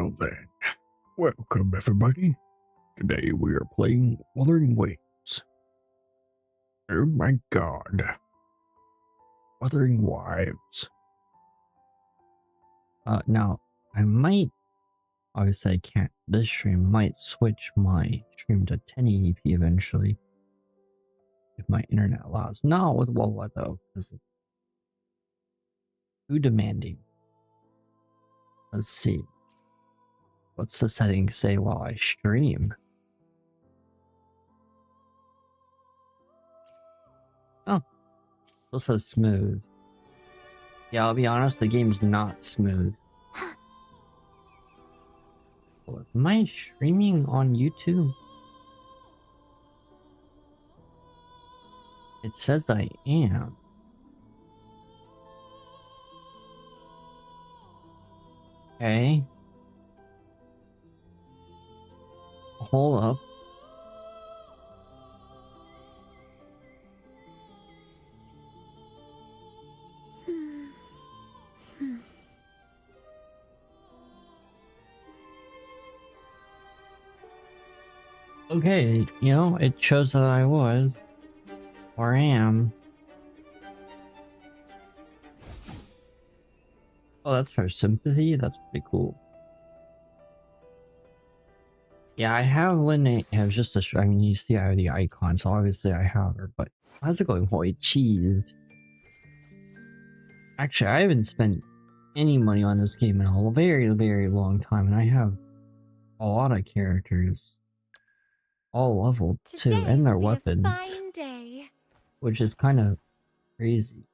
Well then, welcome everybody. Today we are playing Wuthering Waves. Oh my god. Wuthering Wives. Now, I might, obviously I can't, this stream might switch my stream to 1080p eventually. If my internet allows. Not with WuWa though, because it's too demanding. Let's see. What's the setting say while I stream? Oh, this says smooth. Yeah, I'll be honest, the game's not smooth. Well, am I streaming on YouTube? It says I am. Okay. Hold up. Okay, you know, it shows that I was, or am. Oh, that's her sympathy? That's pretty cool. Yeah, I have Lynae. It was just I mean, you see I have the icon, so obviously I have her, but how's it going? Holy cheesed. Actually, I haven't spent any money on this game in a very, very long time, and I have a lot of characters. All leveled too, and their weapons, which is kind of crazy.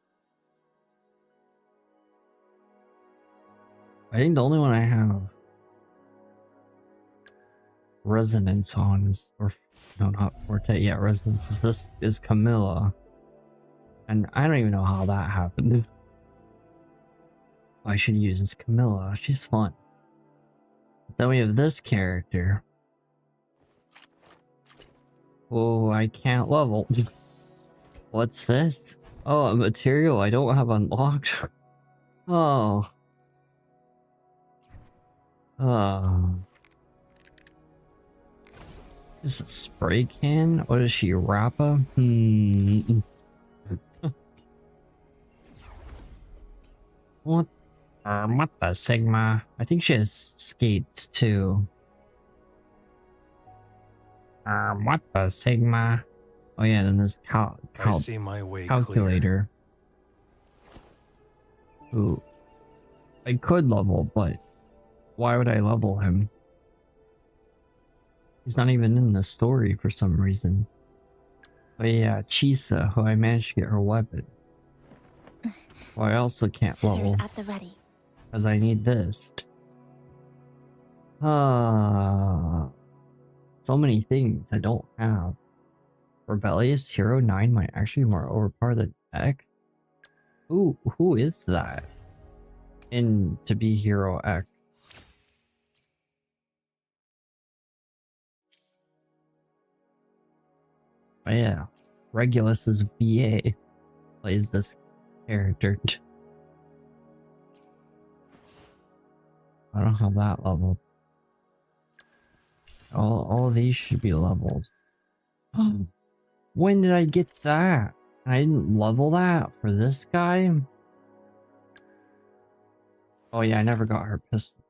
I think the only one I have resonance on is, or no, not forte. Yeah, resonance is this is Camilla, and I don't even know how that happened. I should use is Camilla. She's fun. Then we have this character. Oh, I can't level. What's this? Oh, a material I don't have unlocked. Oh. Is it a spray can? What is she, Rappa? What the Sigma? I think she has skates too. What the Sigma? Oh yeah, then there's calculator. Clear. Ooh. I could level, but why would I level him? He's not even in the story for some reason. Oh yeah, Chisa, who I managed to get her weapon. Well, I also can't level. At the ready. Because I need this. So many things I don't have. Rebellious Hero 9 might actually be more overpowered than X. Ooh, who is that? In to be Hero X. Oh yeah, Regulus's VA plays this character. I don't have that level. All of these should be leveled. When did I get that? I didn't level that for this guy? Oh yeah, I never got her pistol.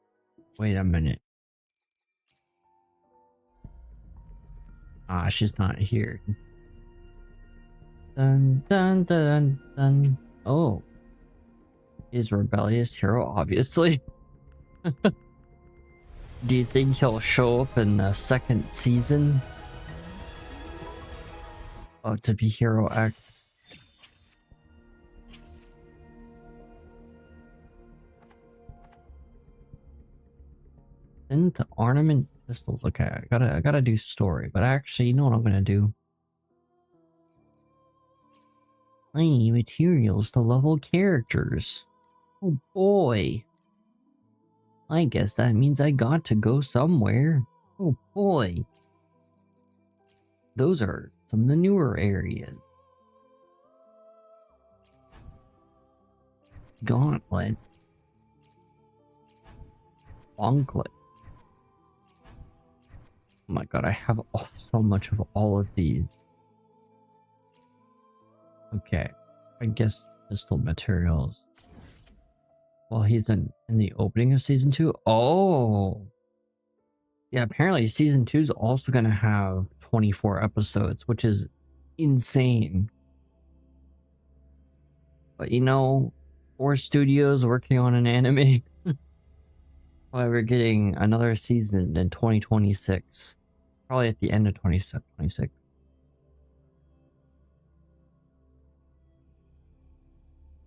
Wait a minute. Ah, she's not here. Dun dun dun dun. Oh. He's Rebellious Hero, obviously. Do you think he'll show up in the second season? Oh, to be Hero X. And the ornament pistols. Okay, I gotta do story, but actually, you know what I'm gonna do? I need materials to level characters. Oh boy. I guess that means I got to go somewhere. Oh boy. Those are some of the newer areas. Gauntlet. Onklet. Oh my god, I have so much of all of these. Okay, I guess pistol materials. Well, he's in the opening of season 2. Oh! Yeah, apparently season 2 is also going to have 24 episodes, which is insane. But you know, 4 studios working on an anime. Why we're getting another season in 2026. Probably at the end of 2026.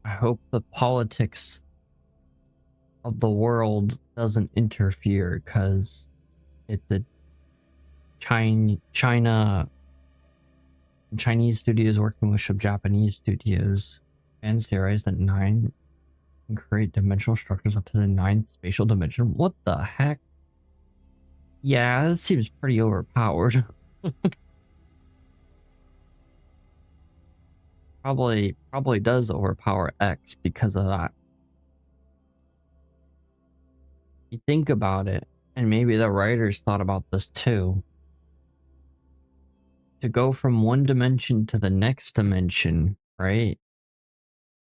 I hope the politics of the world doesn't interfere, because it's a Chinese studios working with some Japanese studios, and theorize that 9 can create dimensional structures up to the 9th spatial dimension. What the heck? Yeah, this seems pretty overpowered. Probably does overpower X because of that. You think about it, and maybe the writers thought about this too. To go from one dimension to the next dimension, right,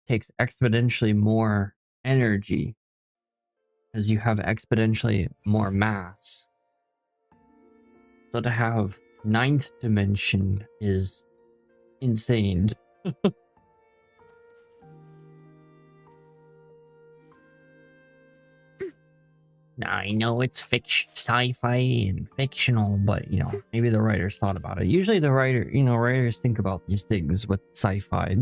takes exponentially more energy because you have exponentially more mass. So to have 9th dimension is insane. I know it's sci-fi and fictional, but you know, maybe the writers thought about it. Usually the writers think about these things with sci-fi.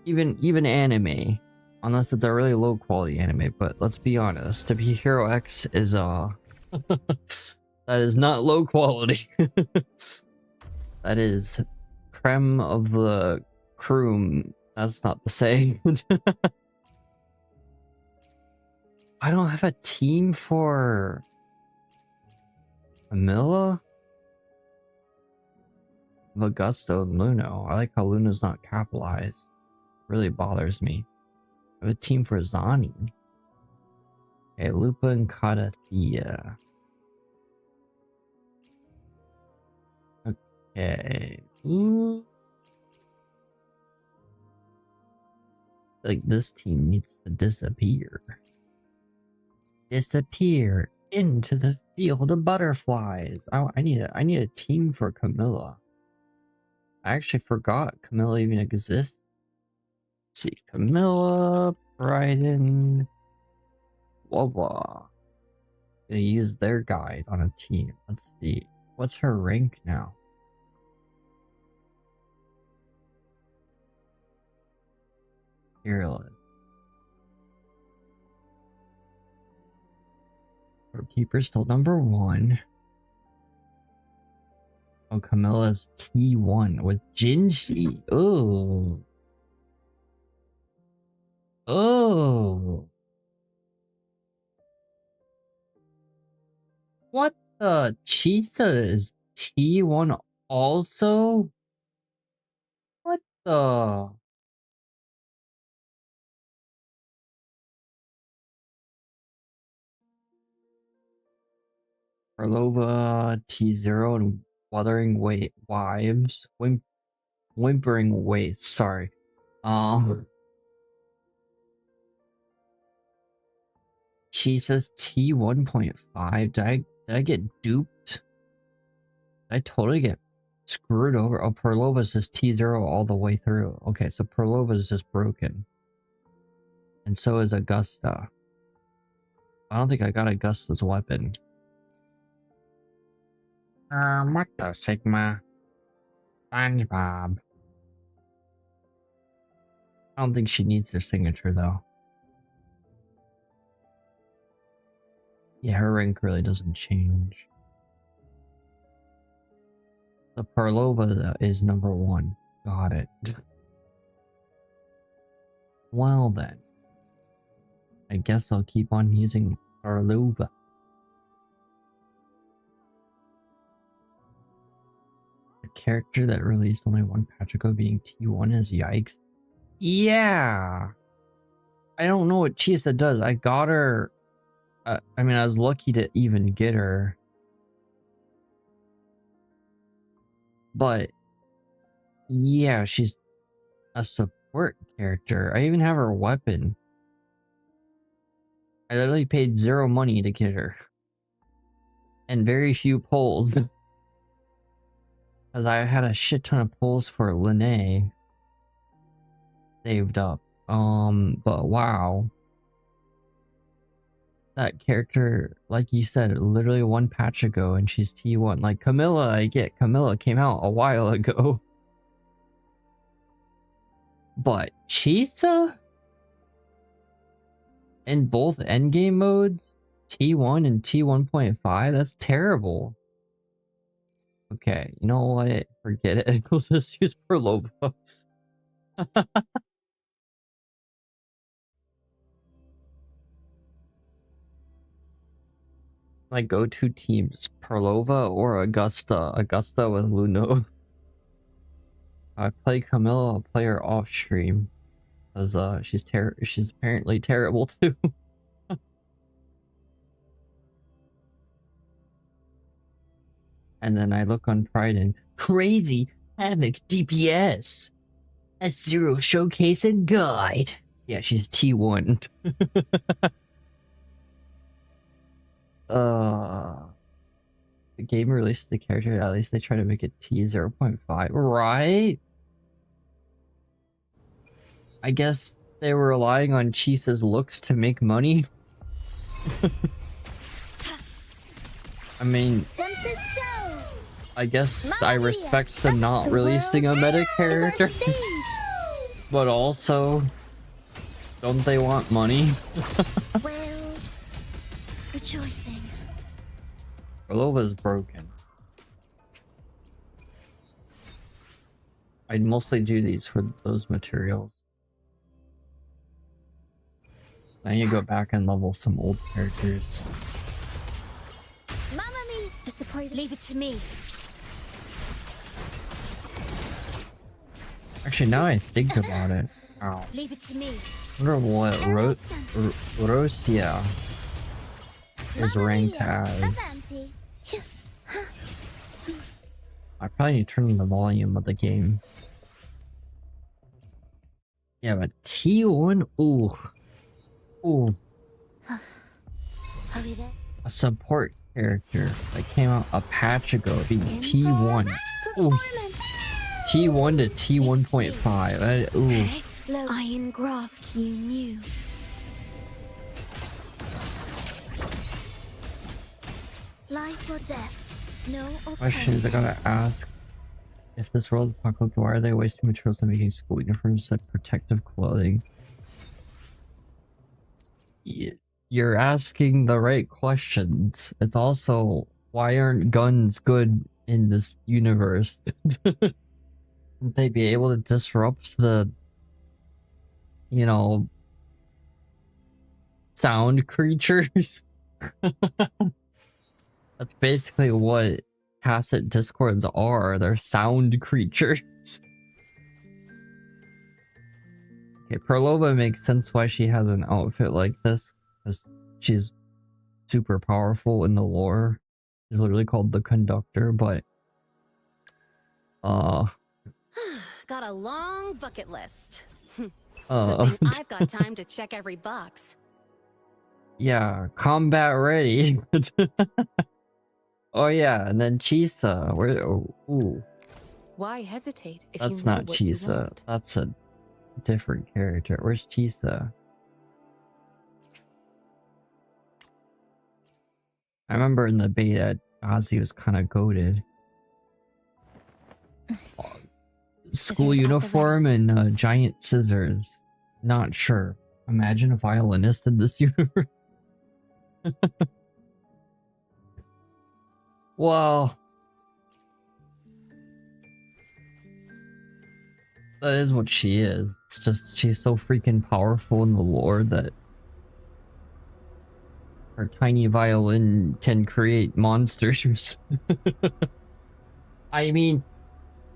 even anime, unless it's a really low quality anime. But let's be honest, To Be Hero X is that is not low quality. That is creme of the cream. That's not the same. I don't have a team for Camilla, Augusto, and Luno. I like how Luna's not capitalized. Really bothers me. I have a team for Zani. Okay, Lupa and Katathea. Okay. Ooh. Like this team needs to disappear. Disappear into the field of butterflies. Oh, I need a team for Camilla. I actually forgot Camilla even exists. Let's see, Camilla, Bryden, WuWa. Gonna use their guide on a team. Let's see. What's her rank now? Fearless. Keeper still number 1. Oh, Camilla's T1 with Jinshi. Oh. Oh. What the? Chisa is T1 also? What the? Orlova, T0, and Wuthering Wives. Whimpering Waits, sorry. She says T1.5. Did I get duped? Did I totally get screwed over? Oh, Perlova says T0 all the way through. Okay, so Perlova is just broken. And so is Augusta. I don't think I got Augusta's weapon. What the Sigma? SpongeBob. I don't think she needs their signature though. Yeah, her rank really doesn't change. The Perlova is number 1. Got it. Well then. I guess I'll keep on using Perlova. A character that released only 1 patch ago being T1 is yikes. Yeah! I don't know what Chisa does. I got her... I mean, I was lucky to even get her. But yeah, she's a support character. I even have her weapon. I literally paid 0 money to get her. And very few pulls. Because I had a shit ton of pulls for Lynae saved up. But wow. That character, like you said, literally 1 patch ago, and she's T1. Like Camilla, I get Camilla came out a while ago. But Chisa? In both endgame modes? T1 and T1.5? That's terrible. Okay, you know what? Forget it. We'll just use Perlovos. My go-to teams, Perlova or Augusta. Augusta with Luno. I play Camilla, I'll play her off stream. Because she's apparently terrible too. And then I look on Pride and crazy Havoc DPS. That's 0 showcase and guide. Yeah, she's T1. The game released the character, at least they try to make it T0.5, right? I guess they were relying on Chisa's looks to make money. I mean, I guess I respect them not releasing a meta character. But also, don't they want money? Whales rejoicing. Perlova's broken. I mostly do these for those materials. I need to go back and level some old characters. Mamma mia! Leave it to me. Actually, now I think about it. Ow. Leave it to me. I wonder what Rosia is ranked as. I probably need to turn on the volume of the game. Yeah, but T1, ooh. Ooh. A support character that came out a patch ago being T1. Ooh. T1 to T1.5. Ooh. Iron graft you knew. Life or death. No alternative. Questions I gotta ask. If this world is apocalyptic, why are they wasting materials on making school uniforms and protective clothing? You're asking the right questions. It's also, why aren't guns good in this universe? Wouldn't they be able to disrupt the, you know, sound creatures? That's basically what tacit discords are. They're sound creatures. Okay, Perlova makes sense why she has an outfit like this, because she's super powerful in the lore. She's literally called the Conductor, but got a long bucket list. I've got time to check every box. Yeah, combat ready. Oh yeah, and then Chisa. Where? Oh, ooh. Why hesitate if That's you know not what you Chisa. want? That's a different character. Where's Chisa? I remember in the beta, Ozzy was kind of goated. School uniform and giant scissors. Not sure. Imagine a violinist in this universe. Well, that is what she is. It's just she's so freaking powerful in the lore that her tiny violin can create monsters. I mean,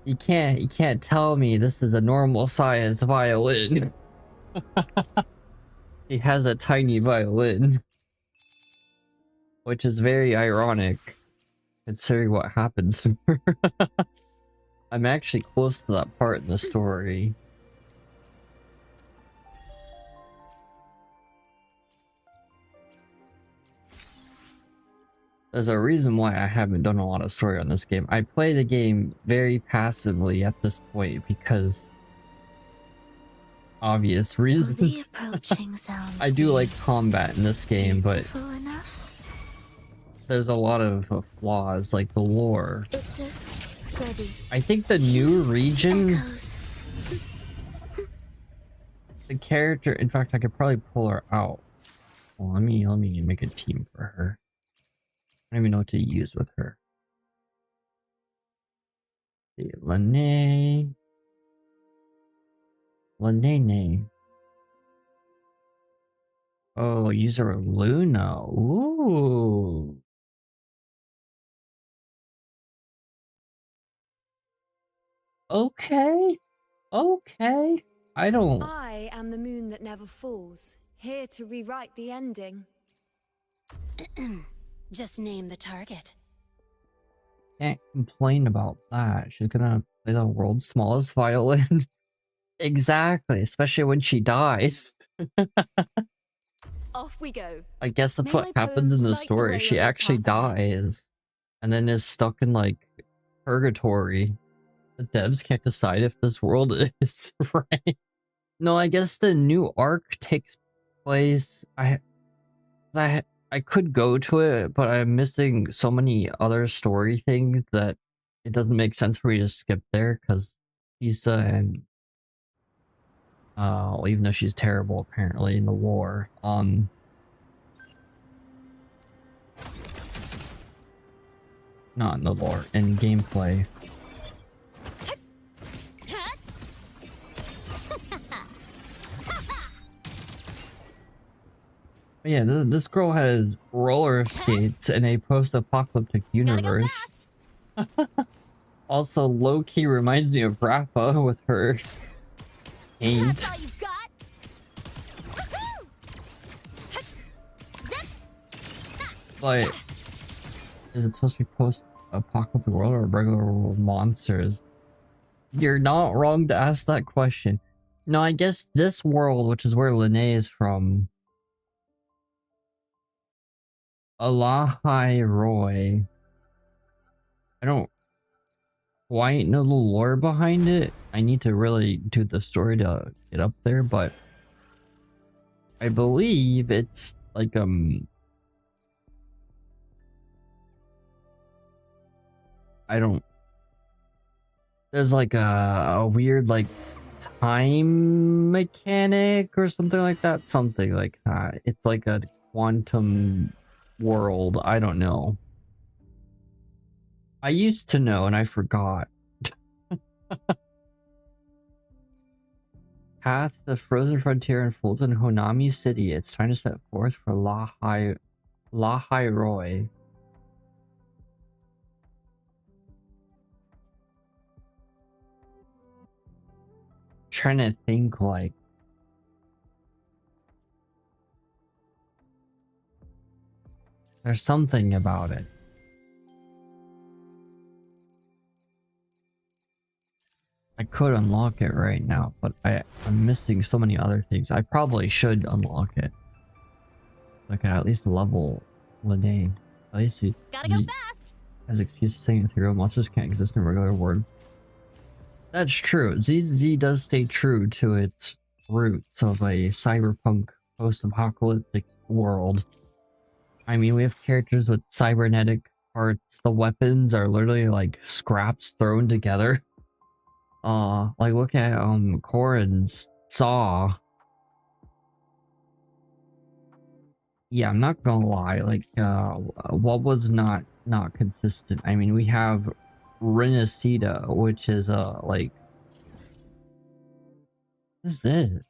you can't tell me this is a normal size violin. She has a tiny violin, which is very ironic considering what happens to her. I'm actually close to that part in the story. There's a reason why I haven't done a lot of story on this game. I play the game very passively at this point because obvious reasons. The approaching sounds I do like combat in this game, but there's a lot of flaws, like the lore. I think the new region, the character, in fact, I could probably pull her out. Well, let me make a team for her. I don't even know what to use with her. Lynae. Lynae. Oh, use her Luna. Ooh. Okay. Okay. I am the moon that never falls, here to rewrite the ending. Just name the target. Can't complain about that. She's gonna play the world's smallest violin. Exactly, especially when she dies. Off we go. I guess that's May what my happens poems in the light the story. way She on the actually path ahead. dies and then is stuck in like purgatory. The devs can't decide if this world is right. No, I guess the new arc takes place. I could go to it, but I'm missing so many other story things that it doesn't make sense for me to skip there because Lisa and even though she's terrible apparently in the lore, not in the lore, in gameplay. But yeah, this girl has roller skates in a post-apocalyptic universe. Also, low-key reminds me of Rappa with her paint. But is it supposed to be post-apocalyptic world or regular world monsters? You're not wrong to ask that question. No, I guess this world, which is where Lynae is from, Alahai Roy. I don't quite know the lore behind it. I need to really do the story to get up there, but I believe it's like there's like a weird like time mechanic or something like that. Something like that. It's like a quantum world. I don't know. I used to know and I forgot. Path the frozen frontier unfolds in Honami City. It's time to set forth for Lahai Roy. Trying to think like there's something about it. I could unlock it right now, but I'm missing so many other things. I probably should unlock it. Like at least level Lynae. At least see. Gotta go fast. As excuse for saying ethereal monsters can't exist in a regular world. That's true. ZZ does stay true to its roots of a cyberpunk post-apocalyptic world. I mean, we have characters with cybernetic parts. The weapons are literally like scraps thrown together. Like look at Corin's saw. Yeah, I'm not gonna lie, like what was not consistent. I mean, we have Renacida, which is like what is this?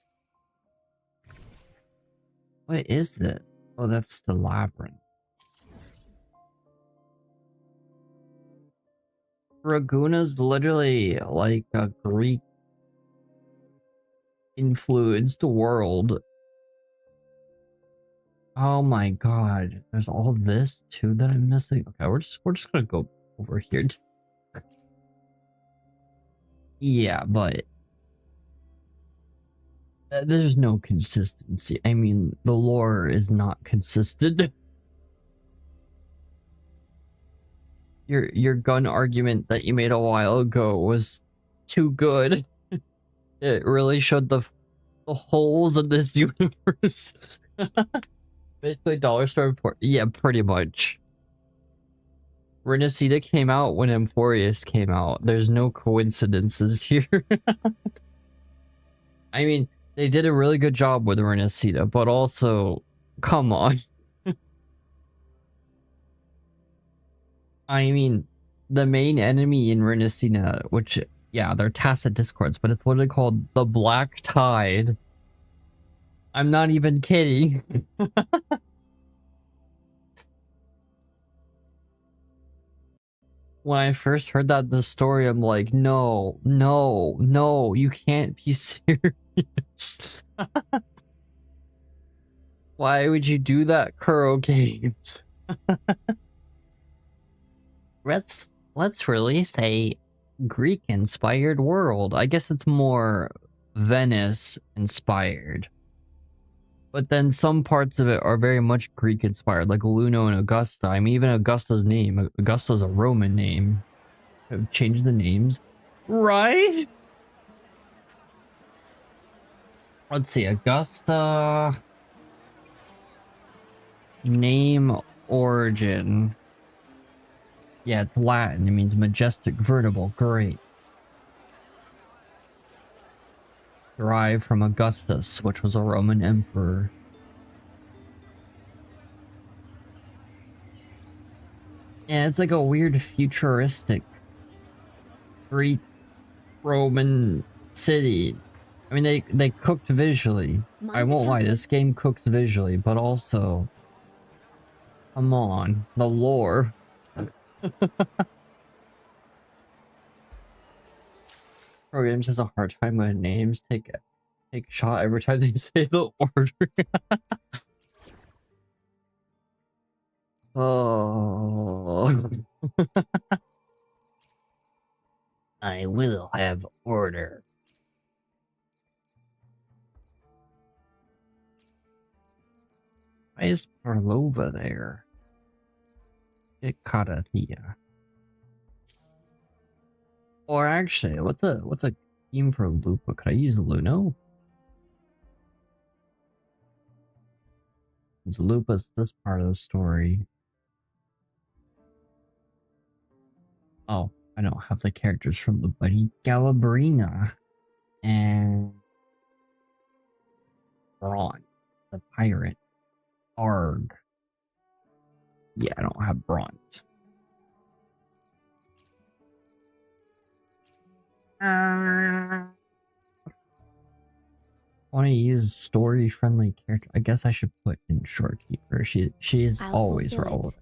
What is this? Oh, that's the labyrinth. Raguna's literally like a Greek influenced world. Oh my god, there's all this too that I'm missing. Okay, we're just gonna go over here. Yeah, but there's no consistency. I mean, the lore is not consistent. Your gun argument that you made a while ago was too good. It really showed the holes in this universe. Basically, Dollar Store report. Yeah, pretty much. Renacida came out when Amphorius came out. There's no coincidences here. I mean, they did a really good job with Renacida, but also, come on. I mean, the main enemy in Renacina, which, yeah, they're tacit discords, but it's literally called the Black Tide. I'm not even kidding. When I first heard that in the story, I'm like, no, no, no, you can't be serious. Why would you do that, Kuro Games? Let's release a Greek-inspired world. I guess it's more Venice-inspired. But then some parts of it are very much Greek-inspired, like Luno and Augusta. I mean, even Augusta's name. Augusta's a Roman name. I've changed the names. Right? Let's see, Augusta... Name origin. Yeah, it's Latin. It means majestic, vertebral. Great. Derived from Augustus, which was a Roman emperor. Yeah, it's like a weird futuristic Greek Roman city. I mean, they cooked visually. I won't lie, this game cooks visually, but also... Come on, the lore. Programs has a hard time with names. Take a shot every time they say the order. Oh. I will have order. Why is Parlova there? Get caught out here. Or actually, what's a theme for Lupa? Could I use Luno? Because Lupa's this part of the story. Oh, I don't have the characters from Lupa. Galabrina and Braun, the pirate. Arg. Yeah, I don't have Bront. I want to use story-friendly character. I guess I should put in Shorekeeper. She is always relevant.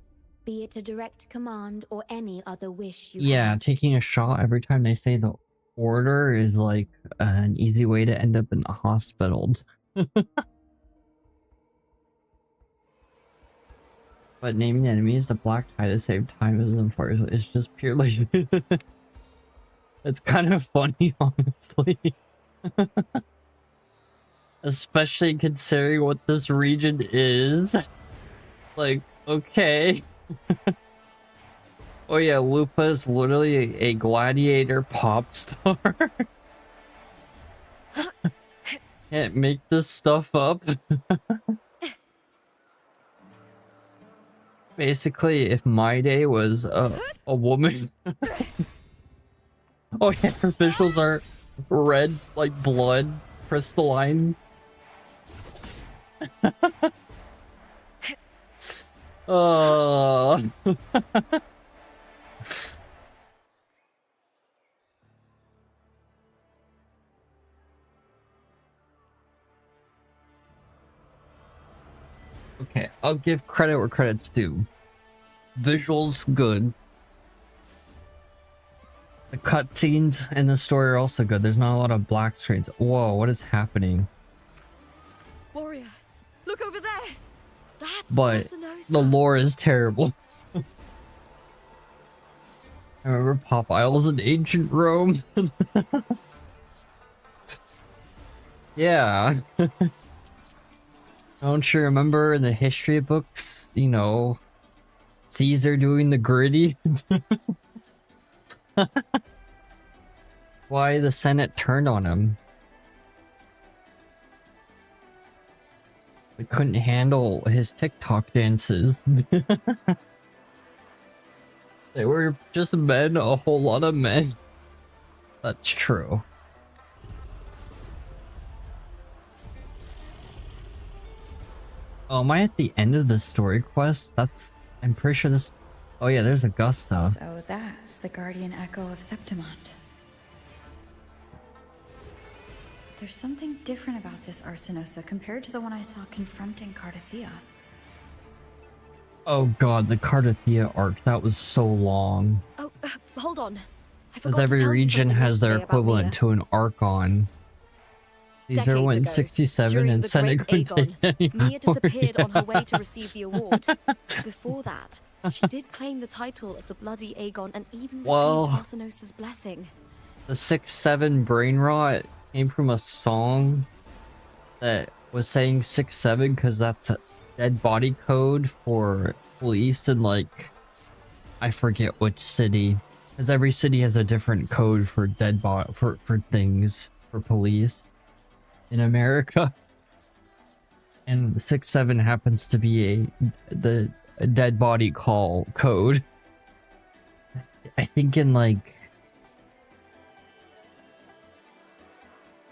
Be it a direct command or any other wish you Yeah, have. taking a shot every time they say the order is like an easy way to end up in the hospital. But naming enemies the Black Tide to save time isn't for it. It's just purely... It's kind of funny, honestly. Especially considering what this region is. Like, okay. Oh yeah, Lupa is literally a gladiator pop star. Can't make this stuff up. Basically, if my day was a woman... Oh yeah, her visuals are red, like blood, crystalline. Oh. Okay, I'll give credit where credit's due. Visuals good. The cutscenes in the story are also good. There's not a lot of black screens. Whoa, what is happening? Warrior, look over there. That's But Casanova. the lore is terrible. I remember Pop Isles in ancient Rome. Yeah. Don't you remember in the history books, you know, Caesar doing the gritty? Why the Senate turned on him. They couldn't handle his TikTok dances. They were just men, a whole lot of men. That's true. Oh, am I at the end of the story quest? I'm pretty sure this... Oh yeah, there's Augusta. So that's the guardian echo of Septimont. There's something different about this Arsinosa compared to the one I saw confronting Cardathea. Oh god, the Cardathea arc, that was so long. Oh, hold on. Because every region has their equivalent to an Archon. Caesar went 67 and Senate couldn't take any Mia disappeared more. on her way to receive the award. Before that, she did claim the title of the Bloody Aegon and even received Arsinosa's blessing. The 6-7 brain rot came from a song that was saying 6-7 because that's a dead body code for police in, like, I forget which city. Because every city has a different code for dead body for things for police in America. And 6-7 happens to be the dead body call code. I think in like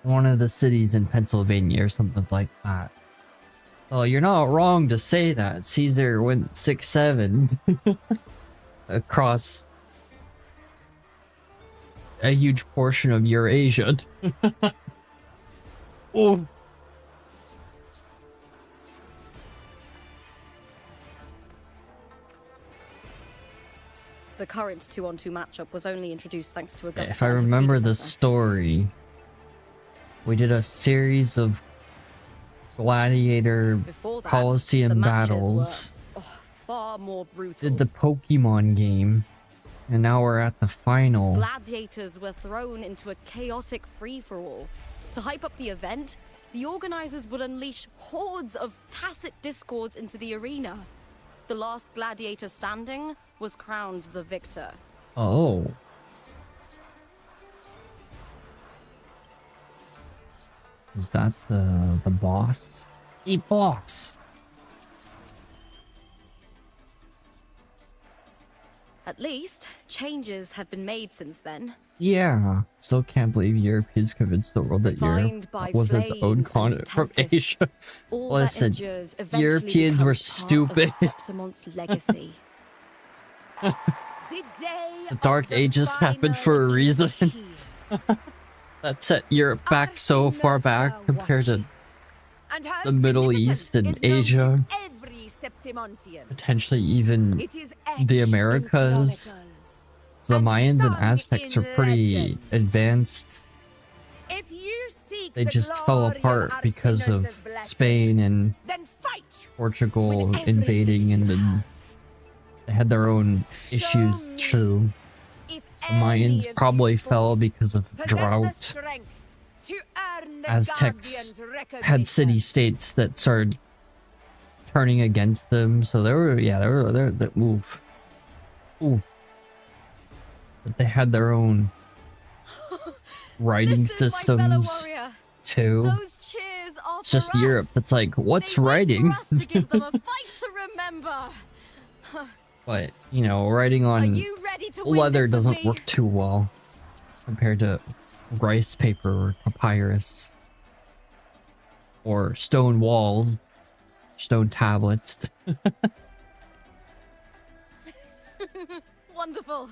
one of the cities in Pennsylvania or something like that. Oh, you're not wrong to say that. Caesar went 6-7 across a huge portion of Eurasia. Oh. The current 2-on-2 matchup was only introduced thanks to Augusta. If I remember the story, we did a series of gladiator Colosseum battles. Far more brutal. Did the Pokemon game, and now we're at the final. Gladiators were thrown into a chaotic free-for-all. To hype up the event, the organizers would unleash hordes of tacit discords into the arena. The last gladiator standing was crowned the victor. Oh. Is that the boss? The boss! At least, changes have been made since then. Yeah. Still can't believe Europeans convinced the world that Europe was its own continent from Asia. Listen, Europeans were stupid. Legacy. The Dark Ages happened for a reason. That set Europe back so far back compared to the Middle East and Asia. Potentially even the Americas. The Mayans and Aztecs were pretty advanced. They just fell apart because of Spain and Portugal invading, and then they had their own issues too. The Mayans probably fell because of drought. Aztecs had city-states that started turning against them, so they were oof. But they had their own writing systems too. It's just Europe that's like, what's writing? But, you know, writing on leather doesn't work too well compared to rice paper or papyrus or stone walls, stone tablets. Wonderful.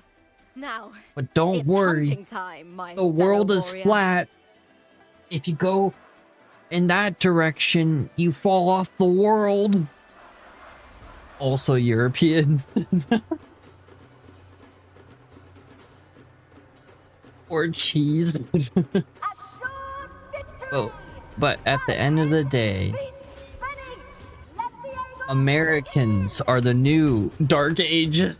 Now, but don't worry, time, the world is flat. If you go in that direction, you fall off the world. Also Europeans. Or cheese. Oh, but at the end of the day, Americans are the new Dark Ages.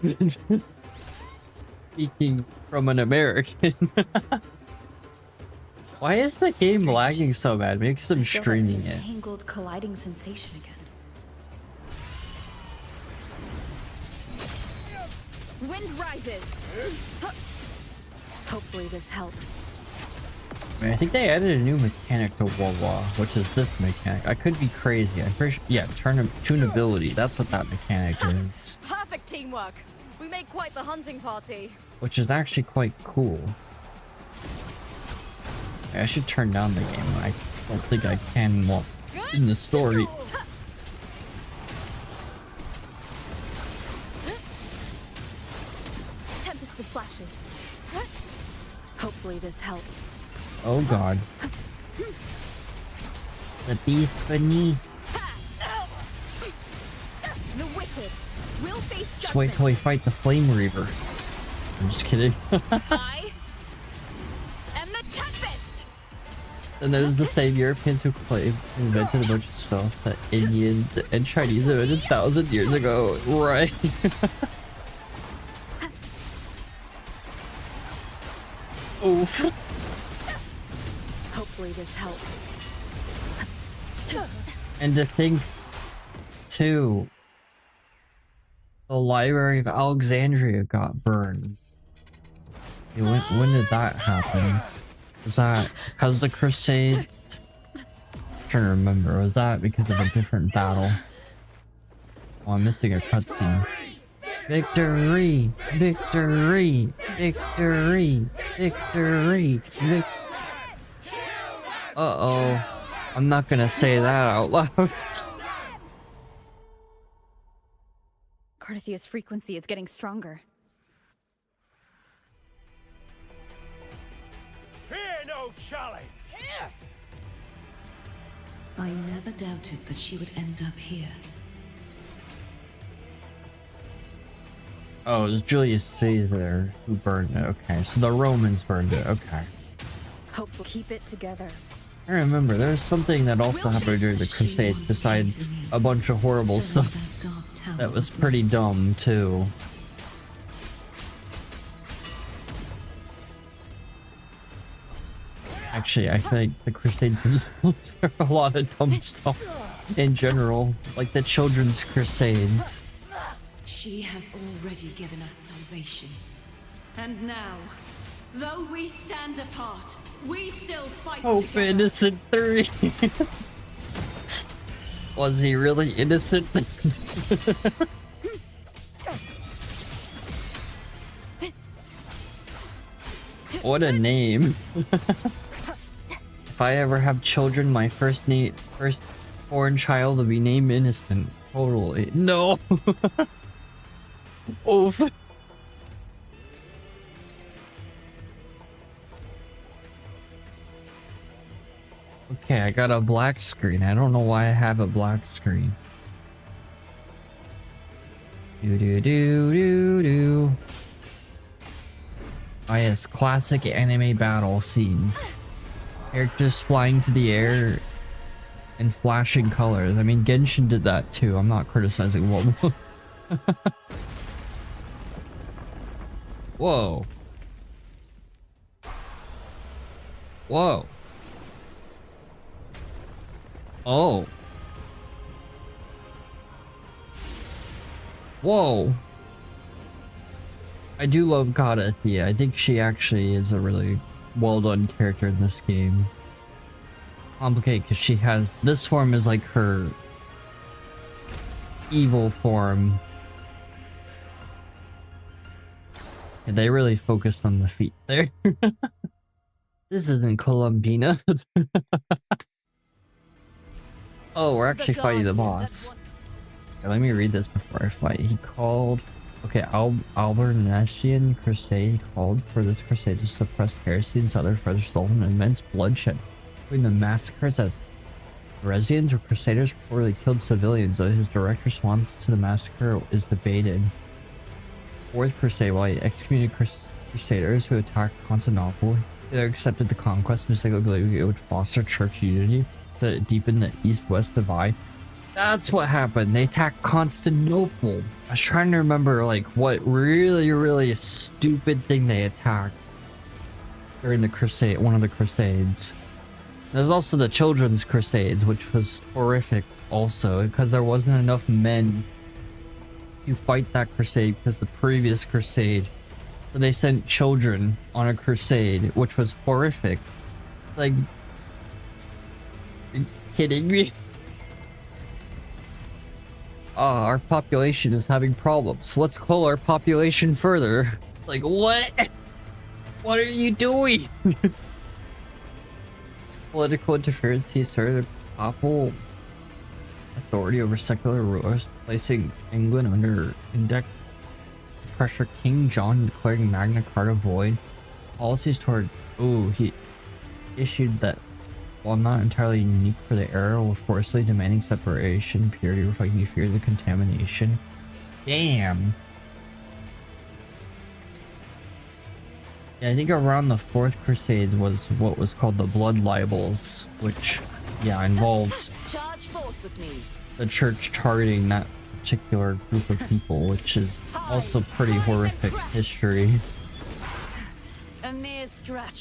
speaking from an American. Why is the game lagging so bad? Maybe because I'm streaming it. Tangled, colliding sensation again. Wind rises. Hopefully this helps. I mean, I think they added a new mechanic to WuWa, which is this mechanic. I could be crazy. I'm pretty sure, yeah, tunability. That's what that mechanic is. Perfect teamwork. We make quite the hunting party. Which is actually quite cool. I should turn down the game. I don't think I can while in the story. Tempest of slashes. Hopefully this helps. Oh god. The beast beneath. The wicked will face Just wait till we fight the Flame Reaver. I'm just kidding. I am the Tempest. And there's the same Europeans who invented a bunch of stuff that Indians and Chinese invented 1,000 years ago. Right. Oof. Hopefully this helps. And to think, too, the Library of Alexandria got burned. When did that happen? Was that because of the Crusades? I'm trying to remember. Was that because of a different battle? Oh, I'm missing a cutscene. Victory! Victory! Victory! Victory! Uh-oh. I'm not gonna say that out loud. Carthia's frequency is getting stronger. Fear no challenge! I never doubted that she would end up here. Oh, it was Julius Caesar who burned it. Okay, so the Romans burned it. Okay. Hopefully keep it together. I remember there was something that also happened during the Crusades besides a bunch of horrible stuff that was pretty dumb too. Actually, I think the Crusades themselves are a lot of dumb stuff in general, like the Children's Crusades. She has already given us salvation. And now, though we stand apart, we still fight Hope together. Innocent 3. Was he really innocent? What a name. If I ever have children, my first born child will be named Innocent. Totally. No. Oof. Okay, I got a black screen. I don't know why I have a black screen. Do do do do do. Oh yes, classic anime battle scene. Characters flying to the air and flashing colors. I mean, Genshin did that too. I'm not criticizing WuWa. Whoa. Whoa. Oh. Whoa. I do love Carthia. I think she actually is a really well done character in this game. Complicated because she has this form is like her evil form. And they really focused on the feet there. This isn't Columbina. Oh, we're actually fighting the boss. Okay, let me read this before I fight. He called... Okay, Albernacian Crusade called for this crusade to suppress heresy and other further result in immense bloodshed, including the massacres as Heresians or Crusaders reportedly killed civilians, though his direct response to the massacre is debated. Fourth Crusade, while he excommunicated Crusaders who attacked Constantinople, they accepted the conquest, mistakenly believing it would foster church unity, so it deepened the East-West divide. That's what happened. They attacked Constantinople. I was trying to remember like what really stupid thing they attacked during the crusade, one of the crusades. There's also the children's crusades, which was horrific also because there wasn't enough men to fight that crusade because the previous crusade, so they sent children on a crusade, which was horrific. Like, are you kidding me? Our population is having problems. Let's call our population further. Like, what? What are you doing? Political interference, he asserted papal authority over secular rulers, placing England under indirect pressure. King John declaring Magna Carta void. Policies toward... Ooh, he issued that, while not entirely unique for the era, were forcibly demanding separation, purity, reflecting fear of the contamination. Damn. Yeah, I think around the Fourth Crusade was what was called the Blood Libels, which, yeah, involves the church targeting that particular group of people, which is also pretty horrific history.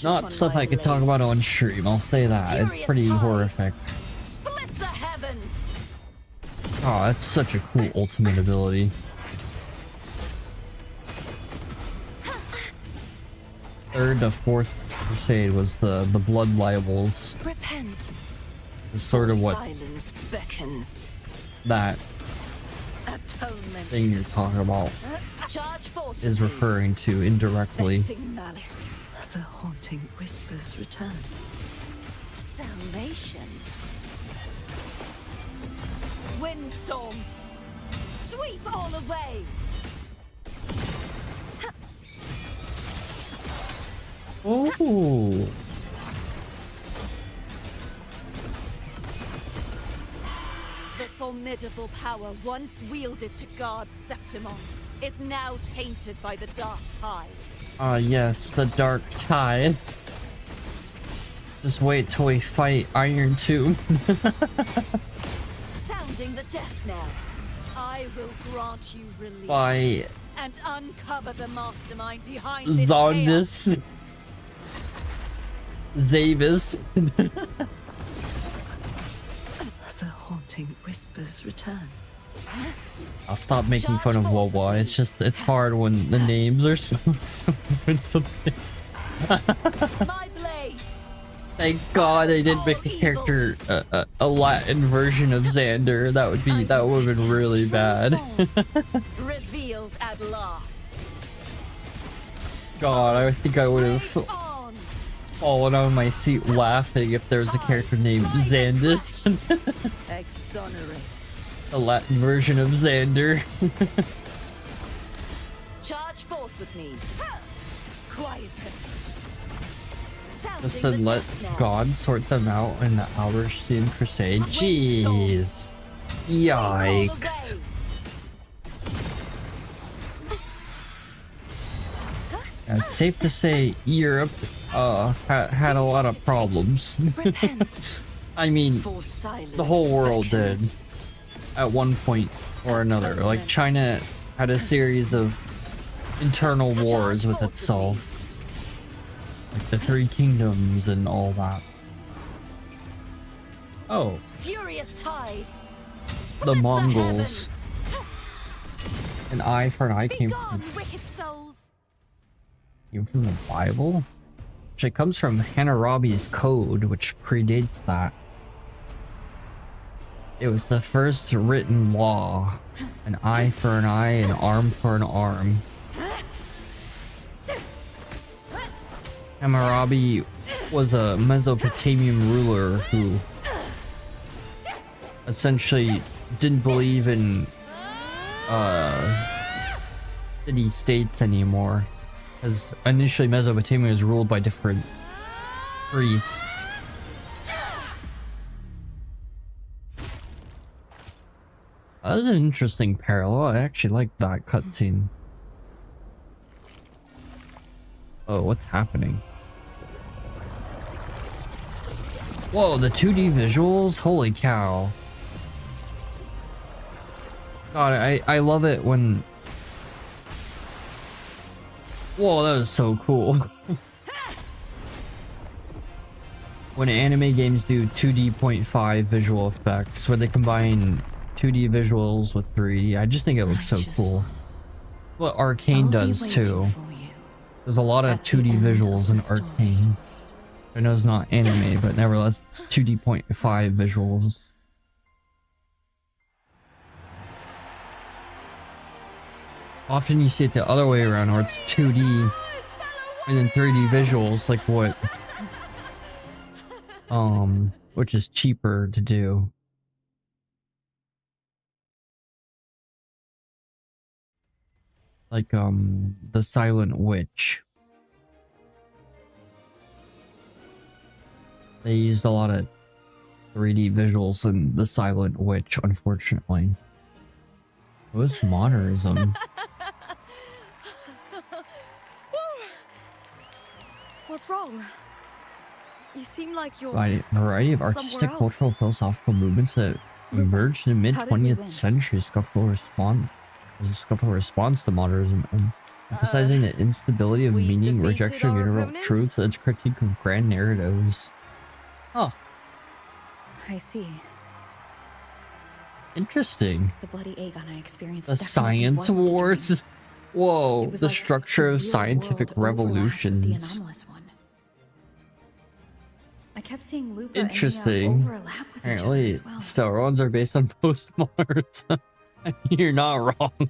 Not stuff I could talk about on stream, I'll say that. It's pretty horrific. Oh, that's such a cool ultimate ability. Third to Fourth Crusade was the Blood Libels. Repent. It's sort of what that Atonement. thing you're talking about is referring to indirectly. The haunting whispers return. Salvation. Windstorm. Sweep all away. Oh. The formidable power once wielded to guard Septimont is now tainted by the dark tide. Ah, yes, the Dark Tide. Just wait till we fight Iron Tomb. Sounding the death knell, I will grant you release By and uncover the mastermind behind this Zondus. Zavis. The haunting whispers return. I'll stop making fun of WuWa. It's just, it's hard when the names are so something. My blade. Thank God they didn't make the character a Latin version of Xander. That would have been really bad. Revealed at last. God, I think I would have fallen on my seat laughing if there was a character named Xandus. Exonerate. A Latin version of Xander. Charge forth with me. Quietus. Just said let God sort them out in the Alberstein Crusade. Jeez. Yikes. Yeah, it's safe to say Europe had a lot of problems. I mean, the whole world did at one point or another. Like China had a series of internal wars with itself. Like the Three Kingdoms and all that. Oh. Furious tides. The Mongols. An eye for an eye came from the Bible? Which it comes from Hammurabi's Code, which predates that. It was the first written law. An eye for an eye, an arm for an arm. Hammurabi was a Mesopotamian ruler who essentially didn't believe in city-states anymore. Because initially Mesopotamia was ruled by different priests. That was an interesting parallel. I actually like that cutscene. Oh, what's happening? Whoa, the 2D visuals? Holy cow. God, I love it when... Whoa, that was so cool. When anime games do 2D.5 visual effects, where they combine 2D visuals with 3D, I just think it looks so cool. What Arcane does too. There's a lot of 2D visuals in Arcane. I know it's not anime, but nevertheless, it's 2D.5 visuals. Often you see it the other way around, where it's 2D and then 3D visuals, like what, which is cheaper to do. Like, The Silent Witch. They used a lot of 3D visuals in The Silent Witch, unfortunately. What was modernism? What's wrong? You seem like you're Variety of artistic, cultural, philosophical movements that emerged in the mid-20th century. Skeptical response to modernism, emphasizing the instability of meaning, rejection of universal truth, and its critique of grand narratives. Oh, I see. Interesting. The bloody Aegon I experienced. The science wars. Whoa, the structure of scientific revolutions. I kept seeing Lupa Interesting. overlap with Apparently, each other as well. Stellarons are based on postmarks. You're not wrong.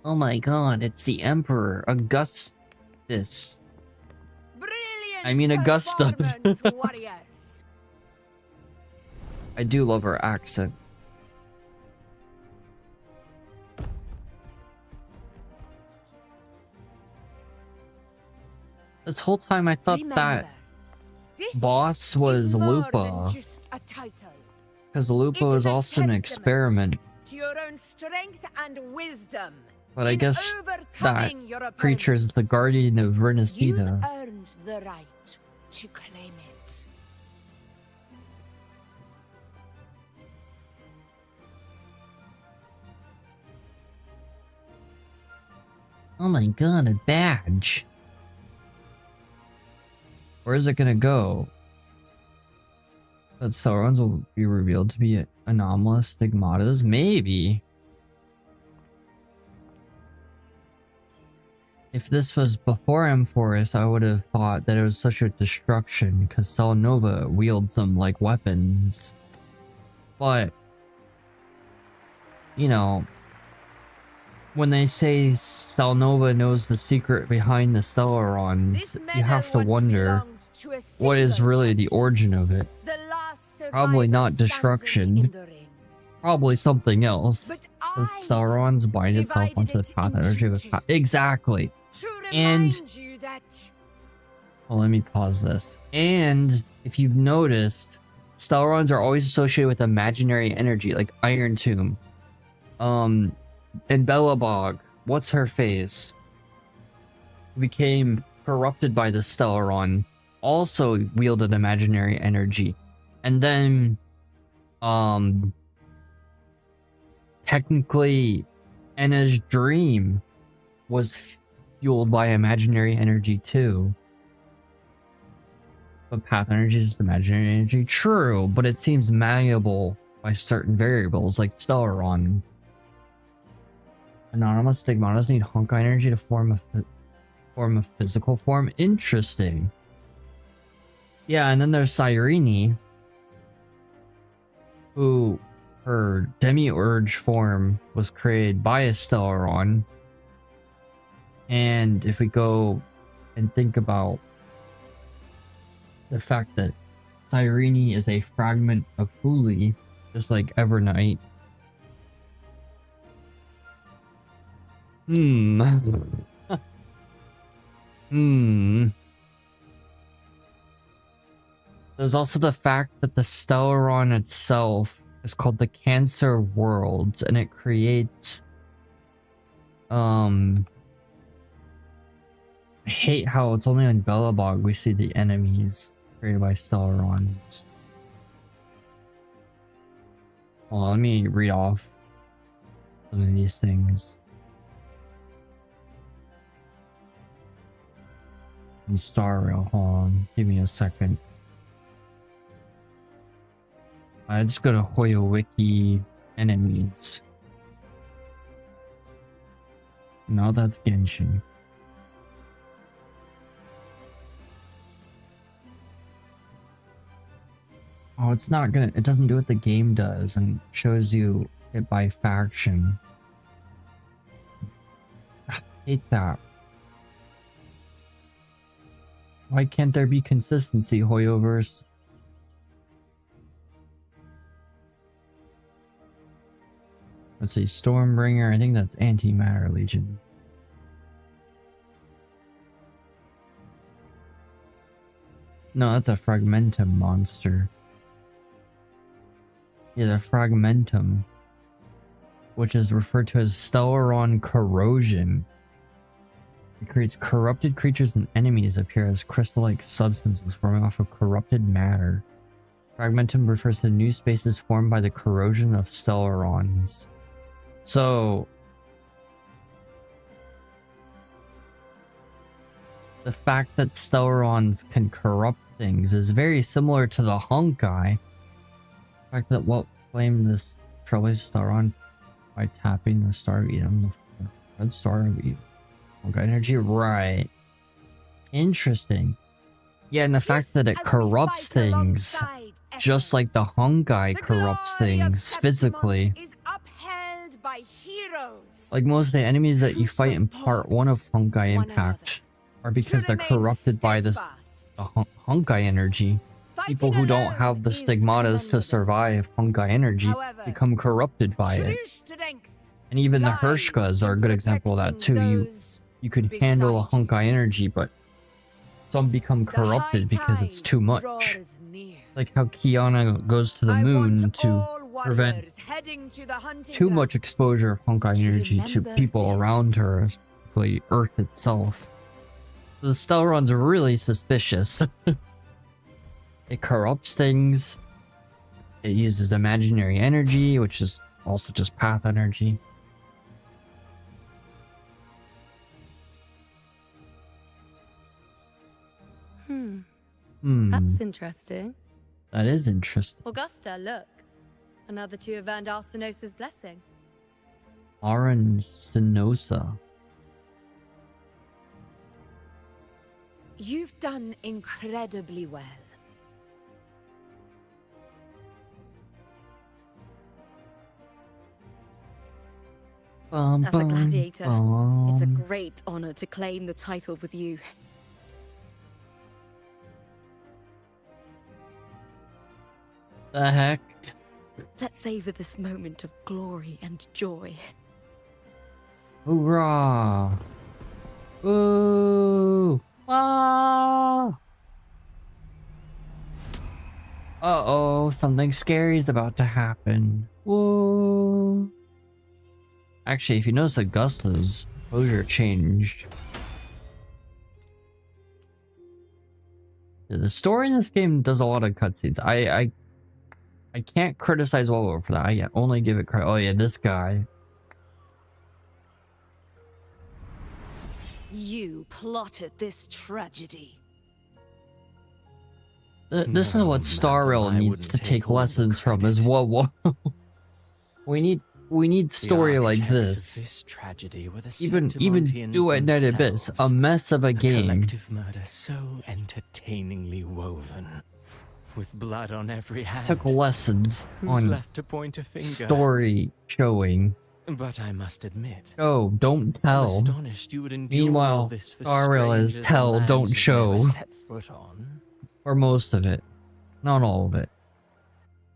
Oh my god, it's the Emperor, Augustus. I mean, Augusta. I do love her accent. This whole time I thought that boss was Lupa. Because Lupa was also an experiment. To your own strength and wisdom. But I guess that creature is the guardian of Vernacita. You've earned the right to claim it. Oh my god, a badge. Where is it gonna go? That Stellarons will be revealed to be anomalous stigmatas? Maybe. If this was before M4S, I would have thought that it was such a destruction, because Salnova wields them like weapons. But, you know, when they say Salnova knows the secret behind the Stellarons, you have to wonder, what is really the origin of it? Probably not destruction. Probably something else. Because Stellarons bind itself onto the path energy of the path. Exactly. And well, let me pause this. And if you've noticed, Stellarons are always associated with imaginary energy, like Iron Tomb. And Belobog, what's her face? Became corrupted by the Stellaron, also wielded imaginary energy. And then technically Enna's dream was fueled by imaginary energy too. But path energy is just imaginary energy. True, but it seems malleable by certain variables like Stellaron. Anonymous stigmatas need Honkai energy to form a physical form. Interesting. Yeah, and then there's Cyrene, who her demiurge form was created by a Stellaron. And if we go and think about the fact that Cyrene is a fragment of Fuli, just like Evernight. There's also the fact that the Stellaron itself is called the Cancer World, and it creates I hate how it's only on Belobog we see the enemies created by Stellarons. Well, let me read off some of these things. And Star Rail, hold on, give me a second. I just go to Hoyo Wiki enemies. No, that's Genshin. Oh, it's not gonna, it doesn't do what the game does and shows you it by faction. I hate that. Why can't there be consistency, Hoyoverse? Let's see, Stormbringer, I think that's Antimatter Legion. No, that's a Fragmentum monster. Yeah, the Fragmentum, which is referred to as Stellaron Corrosion. It creates corrupted creatures and enemies appear as crystal-like substances forming off of corrupted matter. Fragmentum refers to new spaces formed by the corrosion of Stellarons. So, the fact that Stellarons can corrupt things is very similar to the Honkai. The fact that what claimed this trailblazer Stellaron by tapping the Star of Eden, the red Star of Eden. Honkai energy, right. Interesting. Yeah, and the fact that it corrupts things, just like the Honkai corrupts things physically. Like most of the enemies that you fight in part 1 of Honkai Impact are because they're corrupted by this Honkai energy. People who don't have the stigmatas to survive Honkai energy become corrupted by it. And even the Hershkas are a good example of that too. You could handle a Honkai energy, but some become corrupted because it's too much. Like how Kiana goes to the moon to prevent too much exposure of Honkai energy to people around her, especially Earth itself. The Stellarons are really suspicious. It corrupts things. It uses imaginary energy, which is also just path energy. That's interesting. That is interesting. Augusta, look. Another two have earned Arsenosa's blessing. Arsenosa. You've done incredibly well. As a gladiator, it's a great honor to claim the title with you. The heck? Let's savor this moment of glory and joy. Hoorah! Ooh! Ah! Uh-oh, something scary is about to happen. Whoa! Actually, if you notice, Augusta's posture changed. The story in this game does a lot of cutscenes. I can't criticize WuWa for that. I only give it credit. Oh yeah, this guy. You plotted this tragedy. This is what Star Rail needs to take lessons from, is WuWa. We need story like this. Even Do It Night Abyss, a mess of a game. Collective murder so entertainingly woven, with blood on every hand. Took lessons on left to point a finger? Story showing. But I must admit, Oh, don't tell. I'm astonished you would endure Meanwhile, all this for Star Rail is strangers tell, and don't lands show. you've never set foot on. Or most of it. Not all of it.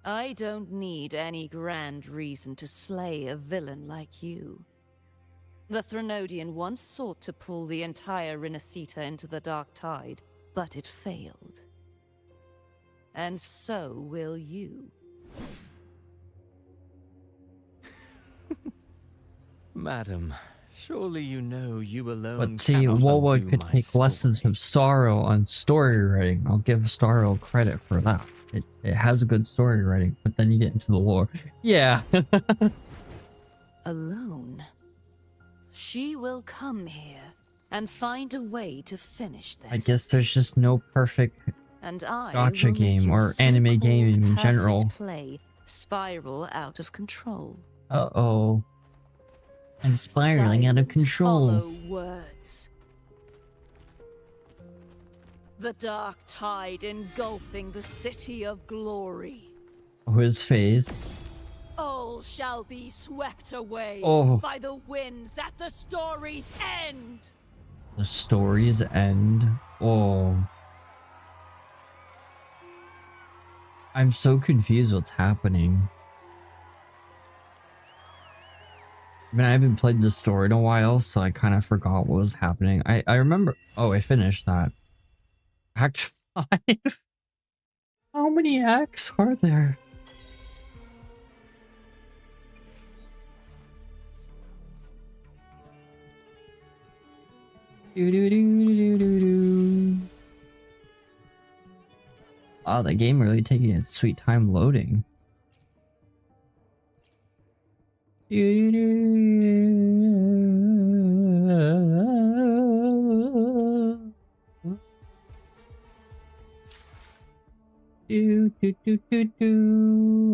I don't need any grand reason to slay a villain like you. The Threnodian once sought to pull the entire Renacita into the Dark Tide, but it failed. And so will you. Madam, surely you know you alone. But see, cannot WuWa undo could my take lessons story. from Star Rail on story writing. I'll give Star Rail credit for that. It has a good story writing, but then you get into the lore. Yeah. Alone. She will come here and find a way to finish this. I guess there's just no perfect and I gacha will make game your or anime so-called game in perfect general. play spiral out of control. Uh-oh. I'm spiraling out of control. Hollow words. The dark tide engulfing the city of glory. Oh, his face. All shall be swept away by the winds at the story's end. The story's end. Oh. I'm so confused what's happening. I mean, I haven't played this story in a while, so I kind of forgot what was happening. I remember... Oh, I finished that. Act 5? How many acts are there? Oh, the game really taking its sweet time loading. We're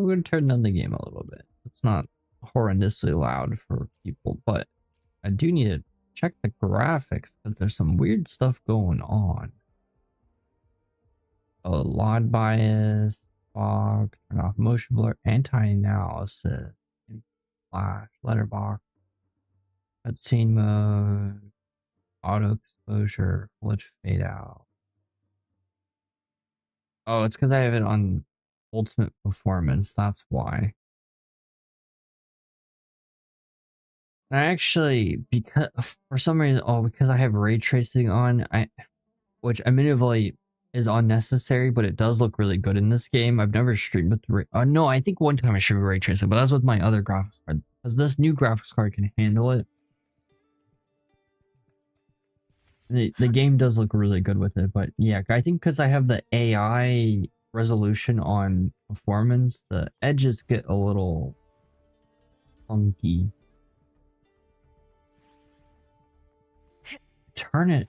gonna turn down the game a little bit. It's not horrendously loud for people, but I do need to check the graphics because there's some weird stuff going on. Oh, LOD bias, fog, turn off motion blur, anti-analysis, flash, letterbox, cutscene mode, auto exposure, glitch fade out. Oh, it's because I have it on ultimate performance, that's why. I actually, because for some reason, because I have ray tracing on, which admittedly is unnecessary, but it does look really good in this game. I've never streamed with ray. No, I think one time I streamed with ray tracing, but that's with my other graphics card, because this new graphics card can handle it. The game does look really good with it, but yeah, I think because I have the AI resolution on performance, the edges get a little funky. Turn it